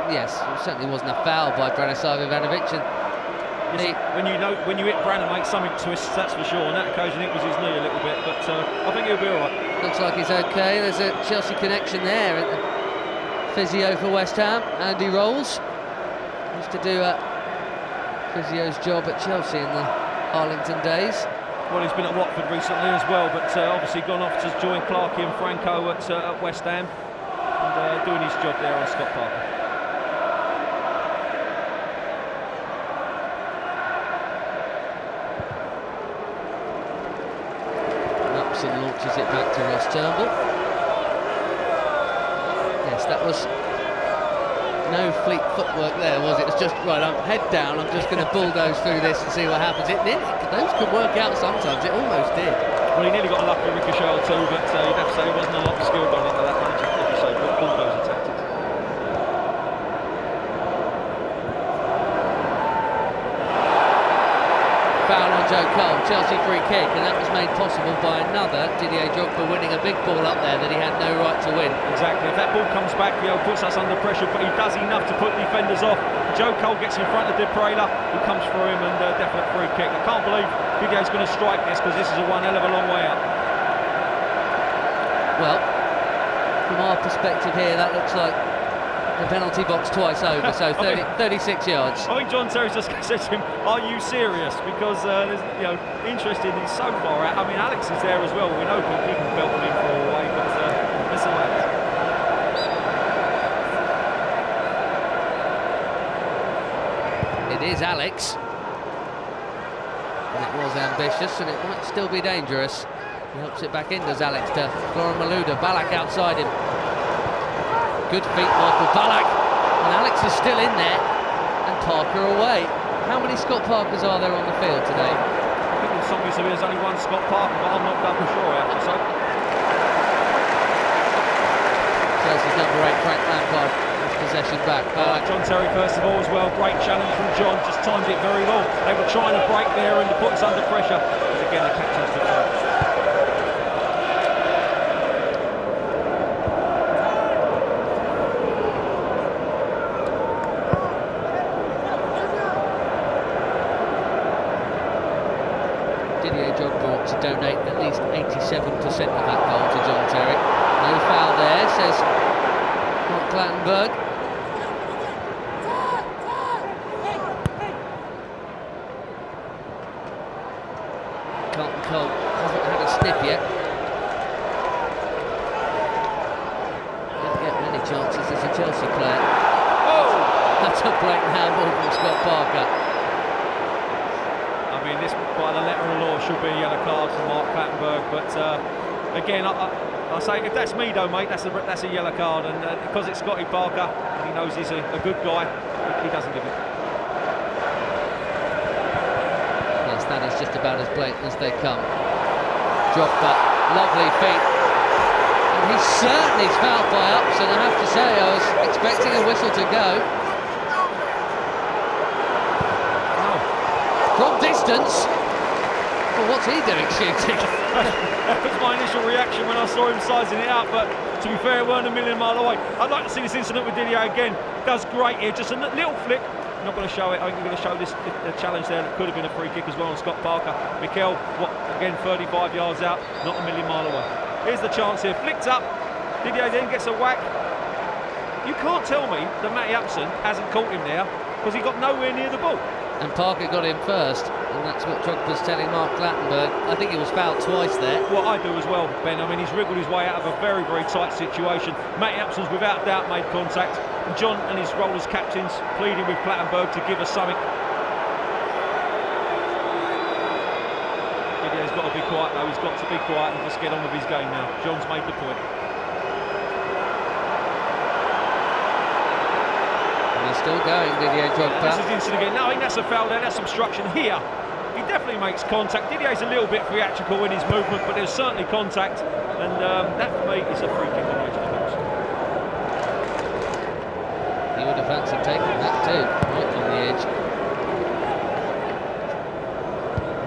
Yes, it certainly wasn't a foul by Branislav Ivanovic. When you hit Branner, mate, something twists, that's for sure. On that occasion, it was his knee a little bit, but I think he'll be all right. Looks like he's okay. There's a Chelsea connection there. Physio for West Ham, Andy Rolls. Used to do a physio's job at Chelsea in the Arlington days. Well, he's been at Watford recently as well, but obviously gone off to join Clarkey and Franco at West Ham, and doing his job there on Scott Parker. Upson launches it back to Ross Turnbull. Yes, that was no fleet footwork there, was it? It's just, right, I'm head down, I'm just going to bulldoze through this and see what happens. Those could work out sometimes, it almost did. Well, he nearly got a lucky ricochet or two, but you'd have to say there wasn't a lot of skill gone into that one, as you say, bulldozer tactics. Foul on Joe Cole, Chelsea free kick, and that was made possible by another Didier Drogba winning a big ball up there that he had no right to win. Exactly, if that ball comes back, puts us under pressure, but he does enough to put defenders off. Joe Cole gets in front of Daprela, who comes through him, and definite free kick. I can't believe Didier's going to strike this, because this is one hell of a long way up. Well, from our perspective here, that looks like the penalty box twice over, so 36 yards. I think John Terry's just said to him, "Are you serious?" Because there's, interesting, he's so far out. I mean, Alex is there as well. We know he can belt them in for a way, but that's the way it is. It is Alex, and it was ambitious, and it might still be dangerous. He helps it back in, does Alex, to Florent Malouda. Ballack outside him. Good feet, Michael Ballack, and Alex is still in there, and Parker away. How many Scott Parkers are there on the field today? I think in some ways there's only one Scott Parker, but I'm not double sure, I have to say. Chelsea's number 8, Frank Lampard, with possession back. John Terry first of all as well, great challenge from John, just timed it very well. They were trying to break there and to put us under pressure, but again the captain's the throw. Didier Drogba to donate at least 87% of that goal to John Terry. No foul there, says Mark Clattenburg. Carlton Cole hasn't had a sniff yet. Didn't get many chances as a Chelsea player. Oh! That's a blatant handball from Scott Parker. I mean, this, by the letter of law, should be a yellow card for Mark Clattenburg, but again, I say, if that's Mido, mate, that's a yellow card, and because it's Scotty Parker, and he knows he's a good guy, he doesn't give it. Yes, that is just about as blatant as they come. Drogba, lovely feet. And he's certainly fouled by Upson, I have to say. I was expecting a whistle to go. From distance. Well, what's he doing shooting? That was my initial reaction when I saw him sizing it up, but to be fair, it weren't a million mile away. I'd like to see this incident with Didier again. Does great here, just a little flick. Not going to show it. I think we're going to show this the challenge there that could have been a free kick as well on Scott Parker. Mikel, again, 35 yards out, not a million mile away. Here's the chance here, flicked up. Didier then gets a whack. You can't tell me that Matty Upson hasn't caught him there because he got nowhere near the ball. And Parker got him first, and that's what Drogba's telling Mark Clattenburg. I think he was fouled twice there. Well, I do as well, Ben. I mean, he's wriggled his way out of a very, very tight situation. Matty Upson's without doubt made contact. And John and his role as captains pleading with Clattenburg to give us something. Didier's got to be quiet though. He's got to be quiet and just get on with his game now. John's made the point. Still going, Didier Drogba. This is instant again. No, I think that's a foul there. That's obstruction here. He definitely makes contact. Didier's a little bit theatrical in his movement, but there's certainly contact, and that for me is a free kick on the edge of the box. He would have fancied taking that too, right on the edge.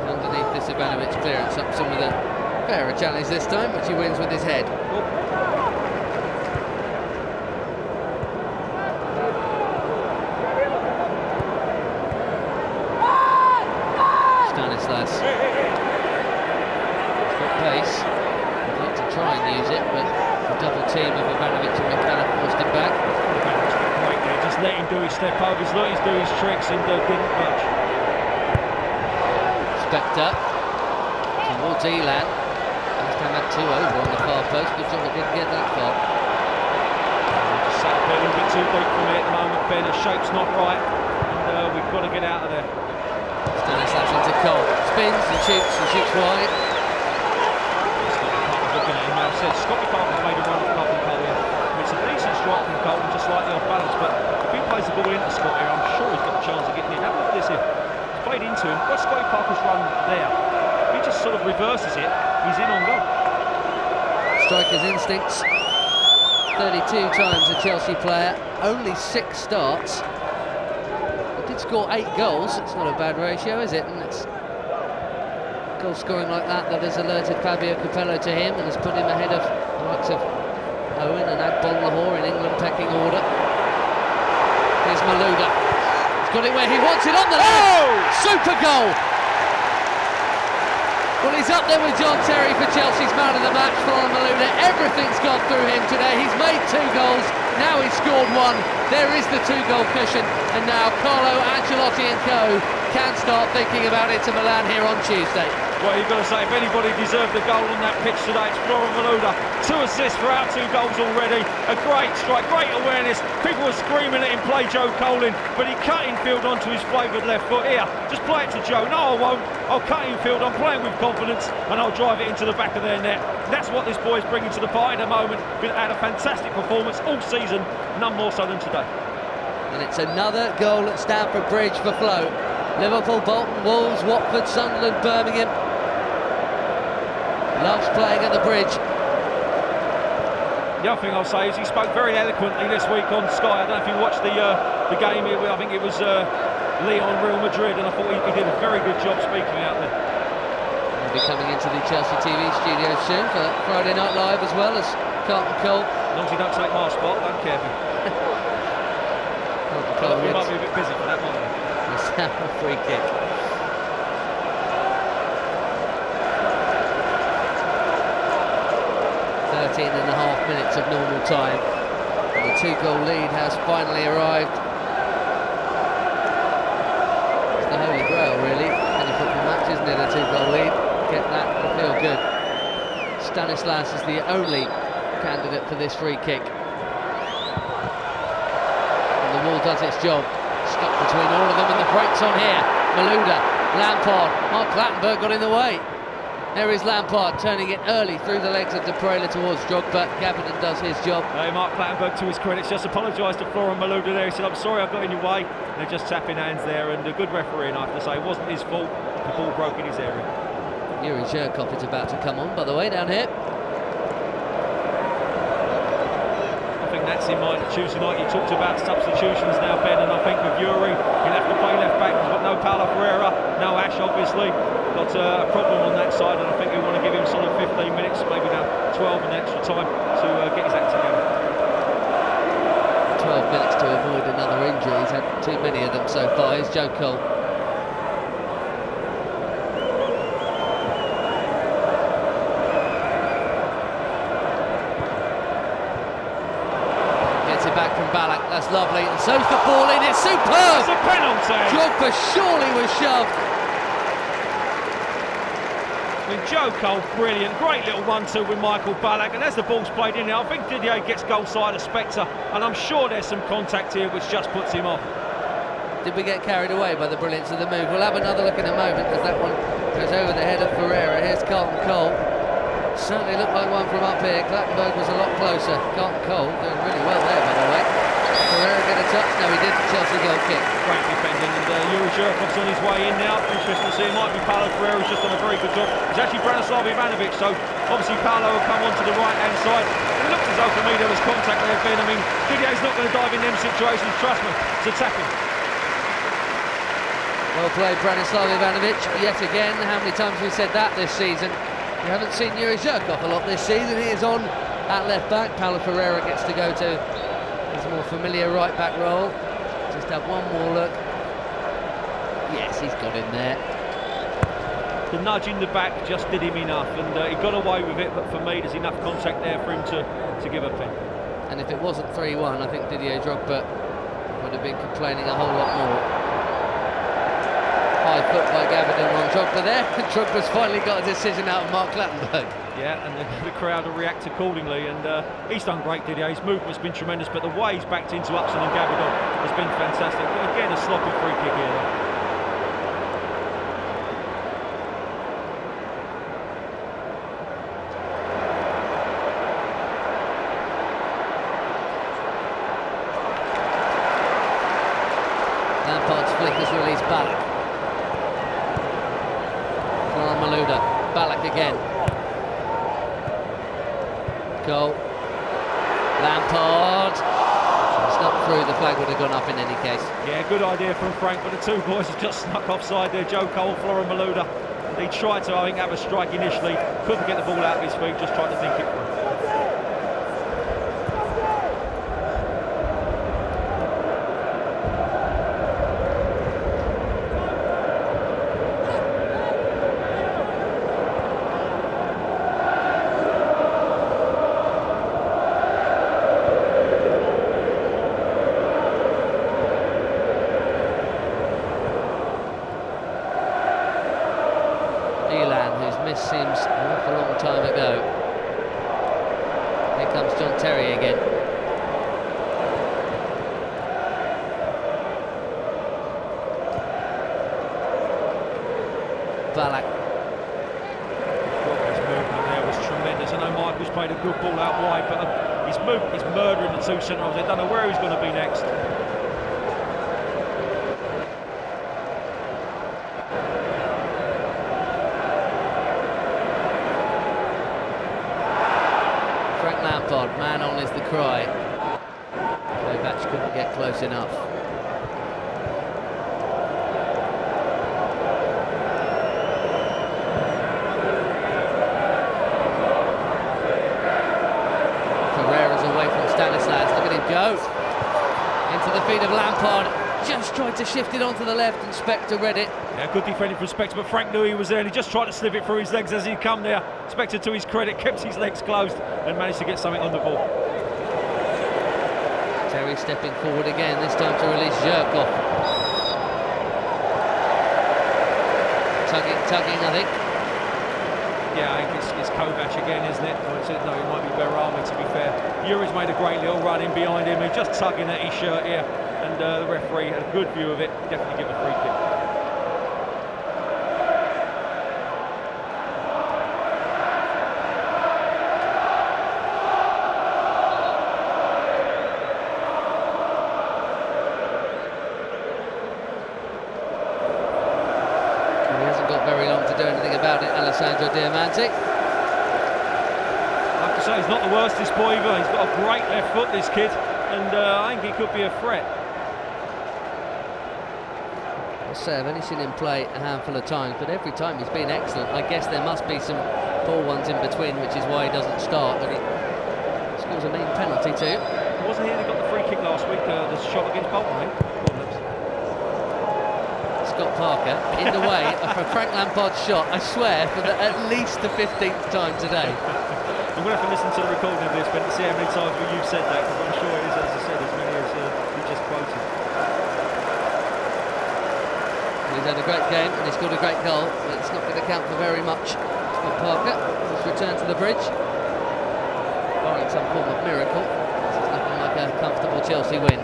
Underneath this Ivanovic clearance, Upson with a fairer challenge this time, which he wins with his head. Stanislas. He's got pace. He'd like to try and use it, but the double team of Ivanovic and Mikel forced him back. Right there, just let him do his step overs, let him do his tricks, and didn't budge. Spector towards Ilan. Last time had 2 over on the far post. Good job he didn't get that far. Just sat up there a little bit too deep for me at the moment, Ben. The shape's not right, and we've got to get out of there. Stanislas into Cole, spins and shoots wide. Looking at him now, said Scotty Parker's made a run at Cole here. It's a decent strike from Cole, just slightly off balance, but if he plays the ball into Scott here, I'm sure he's got a chance of getting it. Have a look at this here. He's played into him. What's Scotty Parker's run there? If he just sort of reverses it, he's in on goal. Striker's instincts. 32 times a Chelsea player, only 6 starts. Score 8 goals. It's not a bad ratio, is it? And it's goal scoring like that has alerted Fabio Capello to him and has put him ahead of the likes of Owen and Agbon Lahore in England pecking order. Here's Malouda. He's got it where he wants it on the left. Super goal. Well, he's up there with John Terry for Chelsea's man of the match. Florent Malouda. Everything's gone through him today. He's made 2 goals. Now he's scored 1. There is the 2-goal cushion, and now Carlo, Ancelotti and co can start thinking about Inter Milan here on Tuesday. Well, you've got to say, if anybody deserved a goal on that pitch today, it's Florent Malouda. 2 assists for our 2 goals already. A great strike, great awareness. People were screaming at him, play Joe Cole in, but he cut infield onto his favoured left foot. Here, just play it to Joe. No, I won't. I'll cut infield. I'm playing with confidence, and I'll drive it into the back of their net. That's what this boy's bringing to the party at the moment. Been had a fantastic performance all season, none more so than today. And it's another goal at Stamford Bridge for Flo. Liverpool, Bolton, Wolves, Watford, Sunderland, Birmingham. Loves playing at the Bridge. The other thing I'll say is he spoke very eloquently this week on Sky. I don't know if you watched the game here. I think it was Leon, Real Madrid, and I thought he did a very good job speaking out there. He'll be coming into the Chelsea TV studio soon for Friday Night Live as well as Carlton Cole. As long as you don't take my spot, I don't care. We might be a bit busy for that, might we? It's a free kick. And a half minutes of normal time, and the 2-goal lead has finally arrived. It's the holy grail, really, any football match, isn't it? A 2-goal lead, get that and feel good. Stanislas is the only candidate for this free kick, and the wall does its job. Stuck between all of them, and the break's on here. Malouda, Lampard, Mark Clattenburg got in the way. There is Lampard turning it early through the legs of Daprela towards Drogba. Gabbidon does his job. Hey, Mark Clattenburg, to his credit, just apologised to Florent Malouda there. He said, I'm sorry I got in your way. They're just tapping hands there, and a good referee, and I have to say, it wasn't his fault. The ball broke in his area. Zhirkov is about to come on, by the way, down here. I think that's in mind Tuesday night. You talked about substitutions now, Ben, and I think with Yuri, he'll have to play left back. He's got no Paulo Ferreira, no Ash, obviously. Got a problem on that side, and I think we want to give him sort of 15 minutes, maybe now 12 in extra time to get his act together. 12 minutes to avoid another injury. He's had too many of them so far. Here's Joe Cole. Gets it back from that's lovely. And so's the ball in. It's superb. It's a penalty. Drogba surely was shoved. I mean, Zhirkov, brilliant, great little 1-2 with Mikel Ballack, and as the ball's played in there, I think Didier gets goal side of Spector, and I'm sure there's some contact here which just puts him off. Did we get carried away by the brilliance of the move? We'll have another look in a moment as that one goes over the head of Ferreira. Here's Carlton Cole. Certainly looked like one from up here. Clattenburg was a lot closer. Carlton Cole doing really well there, by the way. Ferreira get a touch? No, he didn't. Chelsea goal kick. Great defending, and Zhirkov's on his way in now. Interesting to see. It might be Paulo Ferreira's just done a very good job. It's actually Ivanovic, so obviously Paulo will come onto the right-hand side. It looks as though for me there was contact there, Ben. I mean, Didier's not going to dive in them situations, trust me. It's attacking. Well played, Branislav Ivanovic. Yet again, how many times have we said that this season? We haven't seen Zhirkov a lot this season. He is on at left back. Paulo Ferreira gets to go to his more familiar right back role. Just have one more look. Yes, he's got in there. The nudge in the back just did him enough, and he got away with it, but for me there's enough contact there for him to give a pen. And if it wasn't 3-1, I think Didier Drogba would have been complaining a whole lot more. High foot by Gabbidon on Drogba there. Drogba's finally got a decision out of Mark Clattenburg. Yeah, and the crowd will react accordingly, and he's done great, Didier. His movement's been tremendous, but the way he's backed into Upson and Gabbidon has been fantastic. Again, a sloppy free kick here though. Lampard's flick has released Ballack. Florent Malouda. Ballack again. Goal. Lampard. It's not through. The flag would have gone up in any case. Yeah, good idea from Frank, but the two boys have just snuck offside there. Joe Cole, Florent Malouda. He tried to, I think, have a strike initially. Couldn't get the ball out of his feet. Just tried to think it through. Ilan, who's missed seems an awful long time ago. Here comes John Terry again. Ballack. His movement there was tremendous. I know Michael's played a good ball out wide, but his movement is murdering the two centre halves. They don't know where he's going to be next. Lampard, man on is the cry. Kovac couldn't get close enough. Ferreira's away from Stanislas. Look at him go. Into the feet of Lampard. Just tried to shift it onto the left and Spector read it. Yeah, good defending from Spector, but Frank knew he was there and he just tried to slip it through his legs as he come there. Spector, to his credit, kept his legs closed and managed to get something on the ball. Terry stepping forward again, this time to release Zhirkov. Tugging, I think. Yeah, I think it's Kovac again, isn't it? Or no, it might be Behrami, to be fair. Yuri's made a great little run in behind him. He's just tugging at his shirt here. And the referee had a good view of it. Definitely give a free kick. He hasn't got very long to do anything about it, Alessandro Diamanti. I have to say, he's not the worst, this boy either. He's got a great left foot, this kid. And I think he could be a threat. I'll say I've only seen him play a handful of times, but every time he's been excellent. I guess there must be some poor ones in between, which is why he doesn't start, but he scores a mean penalty too. Wasn't he that got the free kick last week, the shot against Bolton, eh? Scott Parker in the way of a Frank Lampard shot, I swear, for at least the 15th time today. I'm going to have to listen to the recording of this, but to see how many times you've said that, because I'm sure it is, as I said, as many as He's had a great game and he scored a great goal, but it's not going to count for very much. Scott Parker has returned to the bridge, barring some form of miracle. This is looking like a comfortable Chelsea win.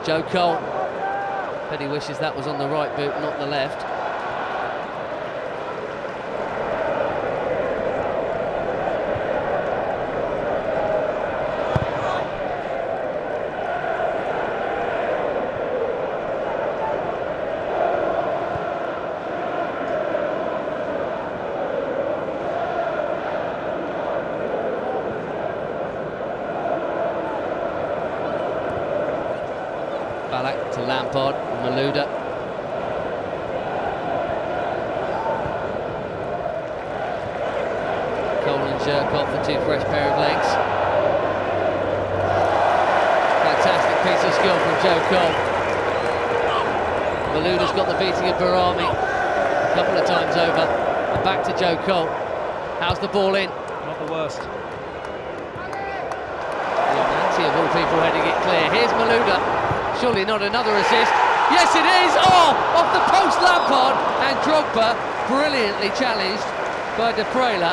Joe Cole. Bet he wishes that was on the right boot, not the left. Ballack to Lampard, Malouda. Cole and Zhirkov, the two fresh pair of legs. Fantastic piece of skill from Joe Cole. Malouda's got the beating of Behrami a couple of times over. And back to Joe Cole. How's the ball in? Not the worst. Diamanti of all people heading it clear. Here's Malouda. Surely not another assist. Yes, it is! Oh! Off the post, Lampard and Drogba, brilliantly challenged by Daprela.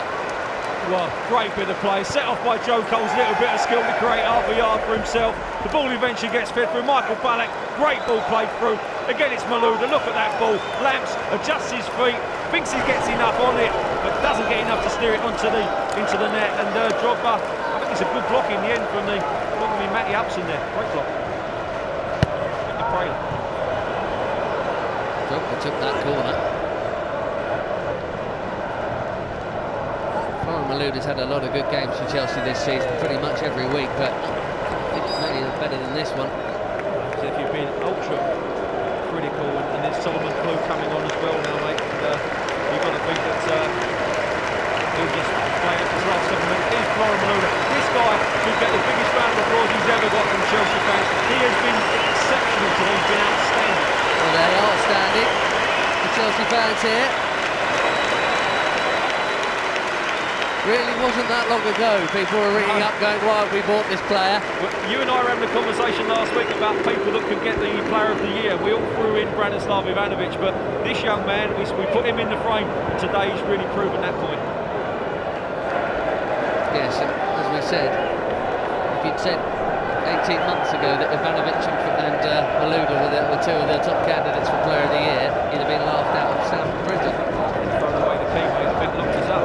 Well, great bit of play. Set off by Joe Cole's little bit of skill to create half a yard for himself. The ball eventually gets fed through Michael Ballack. Great ball played through. Again, it's Malouda. Look at that ball. Lamps adjusts his feet, thinks he gets enough on it, but doesn't get enough to steer it into the net. And Drogba, I think it's a good block in the end from Matty Upson there. Great block. Drogba took that corner. Florent Malouda's had a lot of good games for Chelsea this season, pretty much every week, but many better than this one. So if you've been ultra critical, and there's Solomon Kalou coming on as well now, mate, and you've got to think that he'll just play it his last 7 minutes. Here's Florent Malouda. This guy will get the biggest round of applause he's ever got from Chelsea fans. He has been exceptional today. He's been outstanding. Well, they are outstanding. The Chelsea fans here. Really wasn't that long ago. People were ringing up going, why have we bought this player? Well, you and I were having a conversation last week about people that could get the player of the year. We all threw in Branislav Ivanovic, but this young man, we put him in the frame. Today he's really proven that point. Yes, and as we said, if you'd said 18 months ago that Ivanovic and Malouda were two of the top candidates for player of the year, he'd have been laughed out of Stamford Bridge. Thrown away the key, mate. I think locked us up.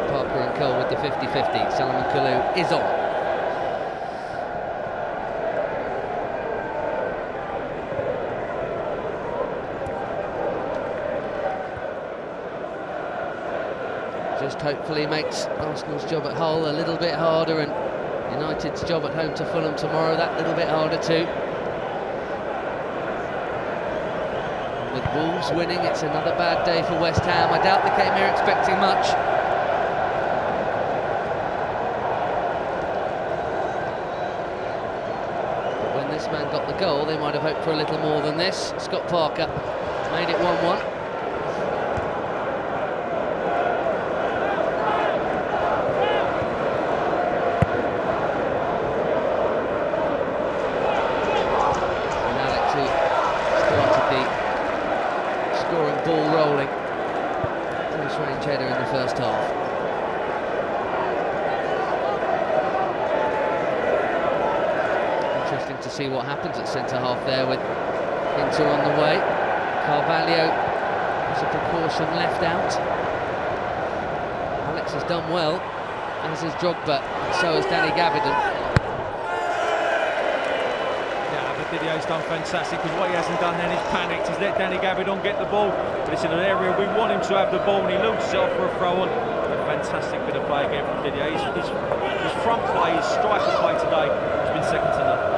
Parker and Cole with the 50-50. Solomon Kalou is on. Just hopefully makes Arsenal's job at Hull a little bit harder, and United's job at home to Fulham tomorrow that little bit harder too. With Wolves winning, it's another bad day for West Ham. I doubt they came here expecting much. But when this man got the goal, they might have hoped for a little more than this. Scott Parker made it 1-1. Ball rolling. Nice range header in the first half. Interesting to see what happens at centre half there with Inter on the way. Carvalho has a precaution left out. Alex has done well, as has Drogba, and so has Danny Gabbidon. Didier's done fantastic, because what he hasn't done then is panicked. He's let Danny Gabbidon get the ball, but it's in an area we want him to have the ball, and he loses it off for a throw-on. A fantastic bit of play again from Didier. His front play, his striker play today has been second to none.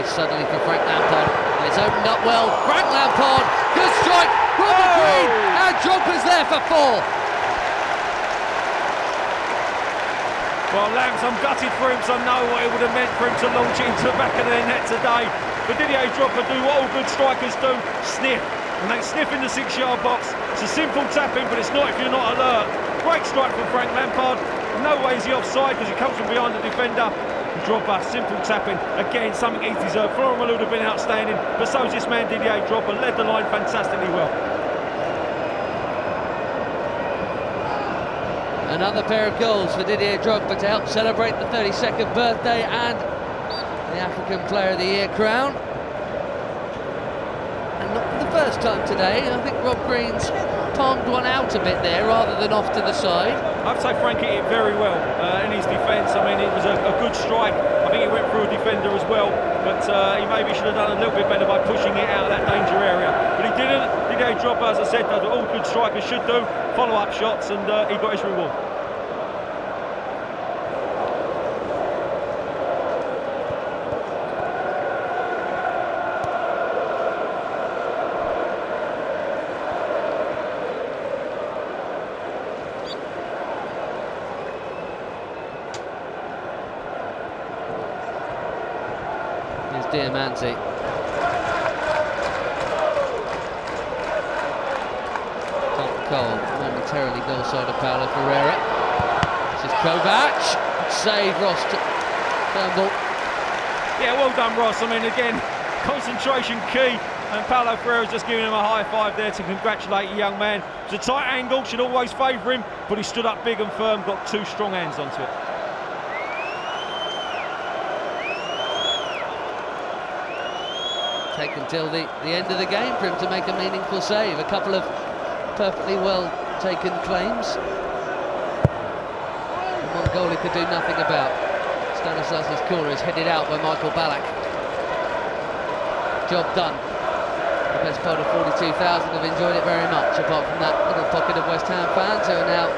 space suddenly for Frank Lampard, and it's opened up well. Frank Lampard, good strike, Robert Green, and Drogba's there for 4. Well, Lamps, I'm gutted for him, so I know what it would have meant for him to launch it into the back of their net today. But Didier Drogba do what all good strikers do, sniff. And they sniff in the 6-yard box. It's a simple tap-in, but it's not if you're not alert. Great strike from Frank Lampard. No way is he offside because he comes from behind the defender. And Drogba, simple tap-in. Again, something he's deserved. Florent Malouda been outstanding, but so's this man Didier Drogba. Led the line fantastically well. Another pair of goals for Didier Drogba to help celebrate the 32nd birthday and the African Player of the Year crown. And not for the first time today. I think Rob Green's palmed one out a bit there rather than off to the side. I'd say Frank hit it very well in his defence. I mean, it was a good strike. I think it went through a defender as well, but he maybe should have done a little bit better by pushing it out of that danger area. But he didn't. Didier Drogba, as I said, does what all good strikers should do, follow-up shots, and he got his reward. Diamanti. Cole momentarily goal side of Paulo Ferreira. This is Kovac. Save Ross Turnbull. Yeah, well done, Ross. I mean, again, concentration key. And Paulo Ferreira's just giving him a high five there to congratulate the young man. It's a tight angle, should always favour him, but he stood up big and firm, got 2 strong hands onto it. Taken till the end of the game for him to make a meaningful save. A couple of perfectly well taken claims. One goal he could do nothing about. Stanislas' corner is headed out by Mikel Ballack. Job done. The best part of 42,000 have enjoyed it very much, apart from that little pocket of West Ham fans who are now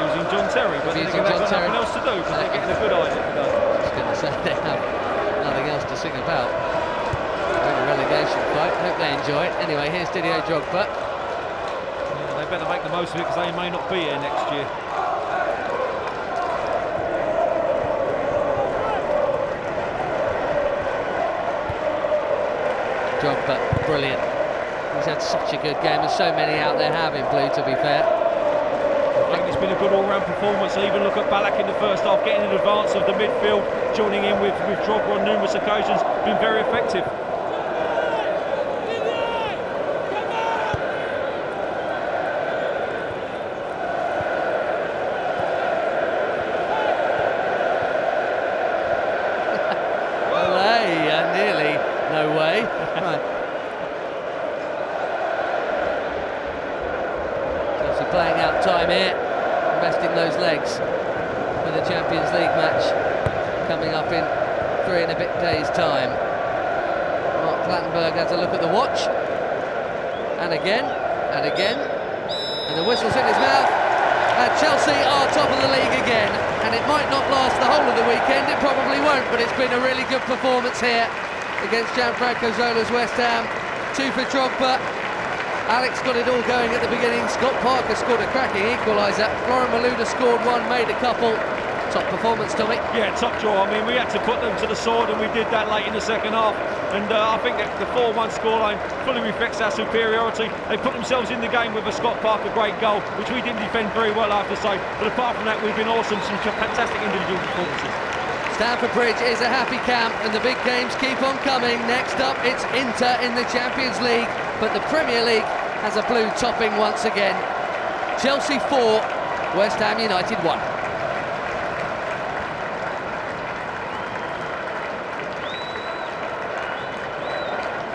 using John Terry, but they've got nothing else to do because they're getting a good idea. I was going to say they have nothing else to sing about. Relegation fight, hope they enjoy it. Anyway, here's Didier Drogba. Yeah, they better make the most of it because they may not be here next year. Drogba, brilliant. He's had such a good game, and so many out there have in blue, to be fair. I think it's been a good all-round performance. Even look at Ballack in the first half, getting in advance of the midfield, joining in with Drogba on numerous occasions, been very effective. Playing out time here, investing those legs for the Champions League match coming up in 3 and a bit days' time. Mark Plattenberg has a look at the watch, and again, and the whistle's in his mouth, and Chelsea are top of the league again, and it might not last the whole of the weekend, it probably won't, but it's been a really good performance here against Gianfranco Zola's West Ham. 2 for Drogba. Alex got it all going at the beginning. Scott Parker scored a cracking equaliser. Florent Malouda scored 1, made a couple. Top performance, Tommy. Yeah, top draw. I mean, we had to put them to the sword, and we did that late in the second half. And I think that the 4-1 scoreline fully reflects our superiority. They put themselves in the game with a Scott Parker great goal, which we didn't defend very well, I have to say. But apart from that, we've been awesome. Some fantastic individual performances. Stamford Bridge is a happy camp, and the big games keep on coming. Next up, it's Inter in the Champions League, but the Premier League has a blue topping once again. Chelsea 4, West Ham United 1.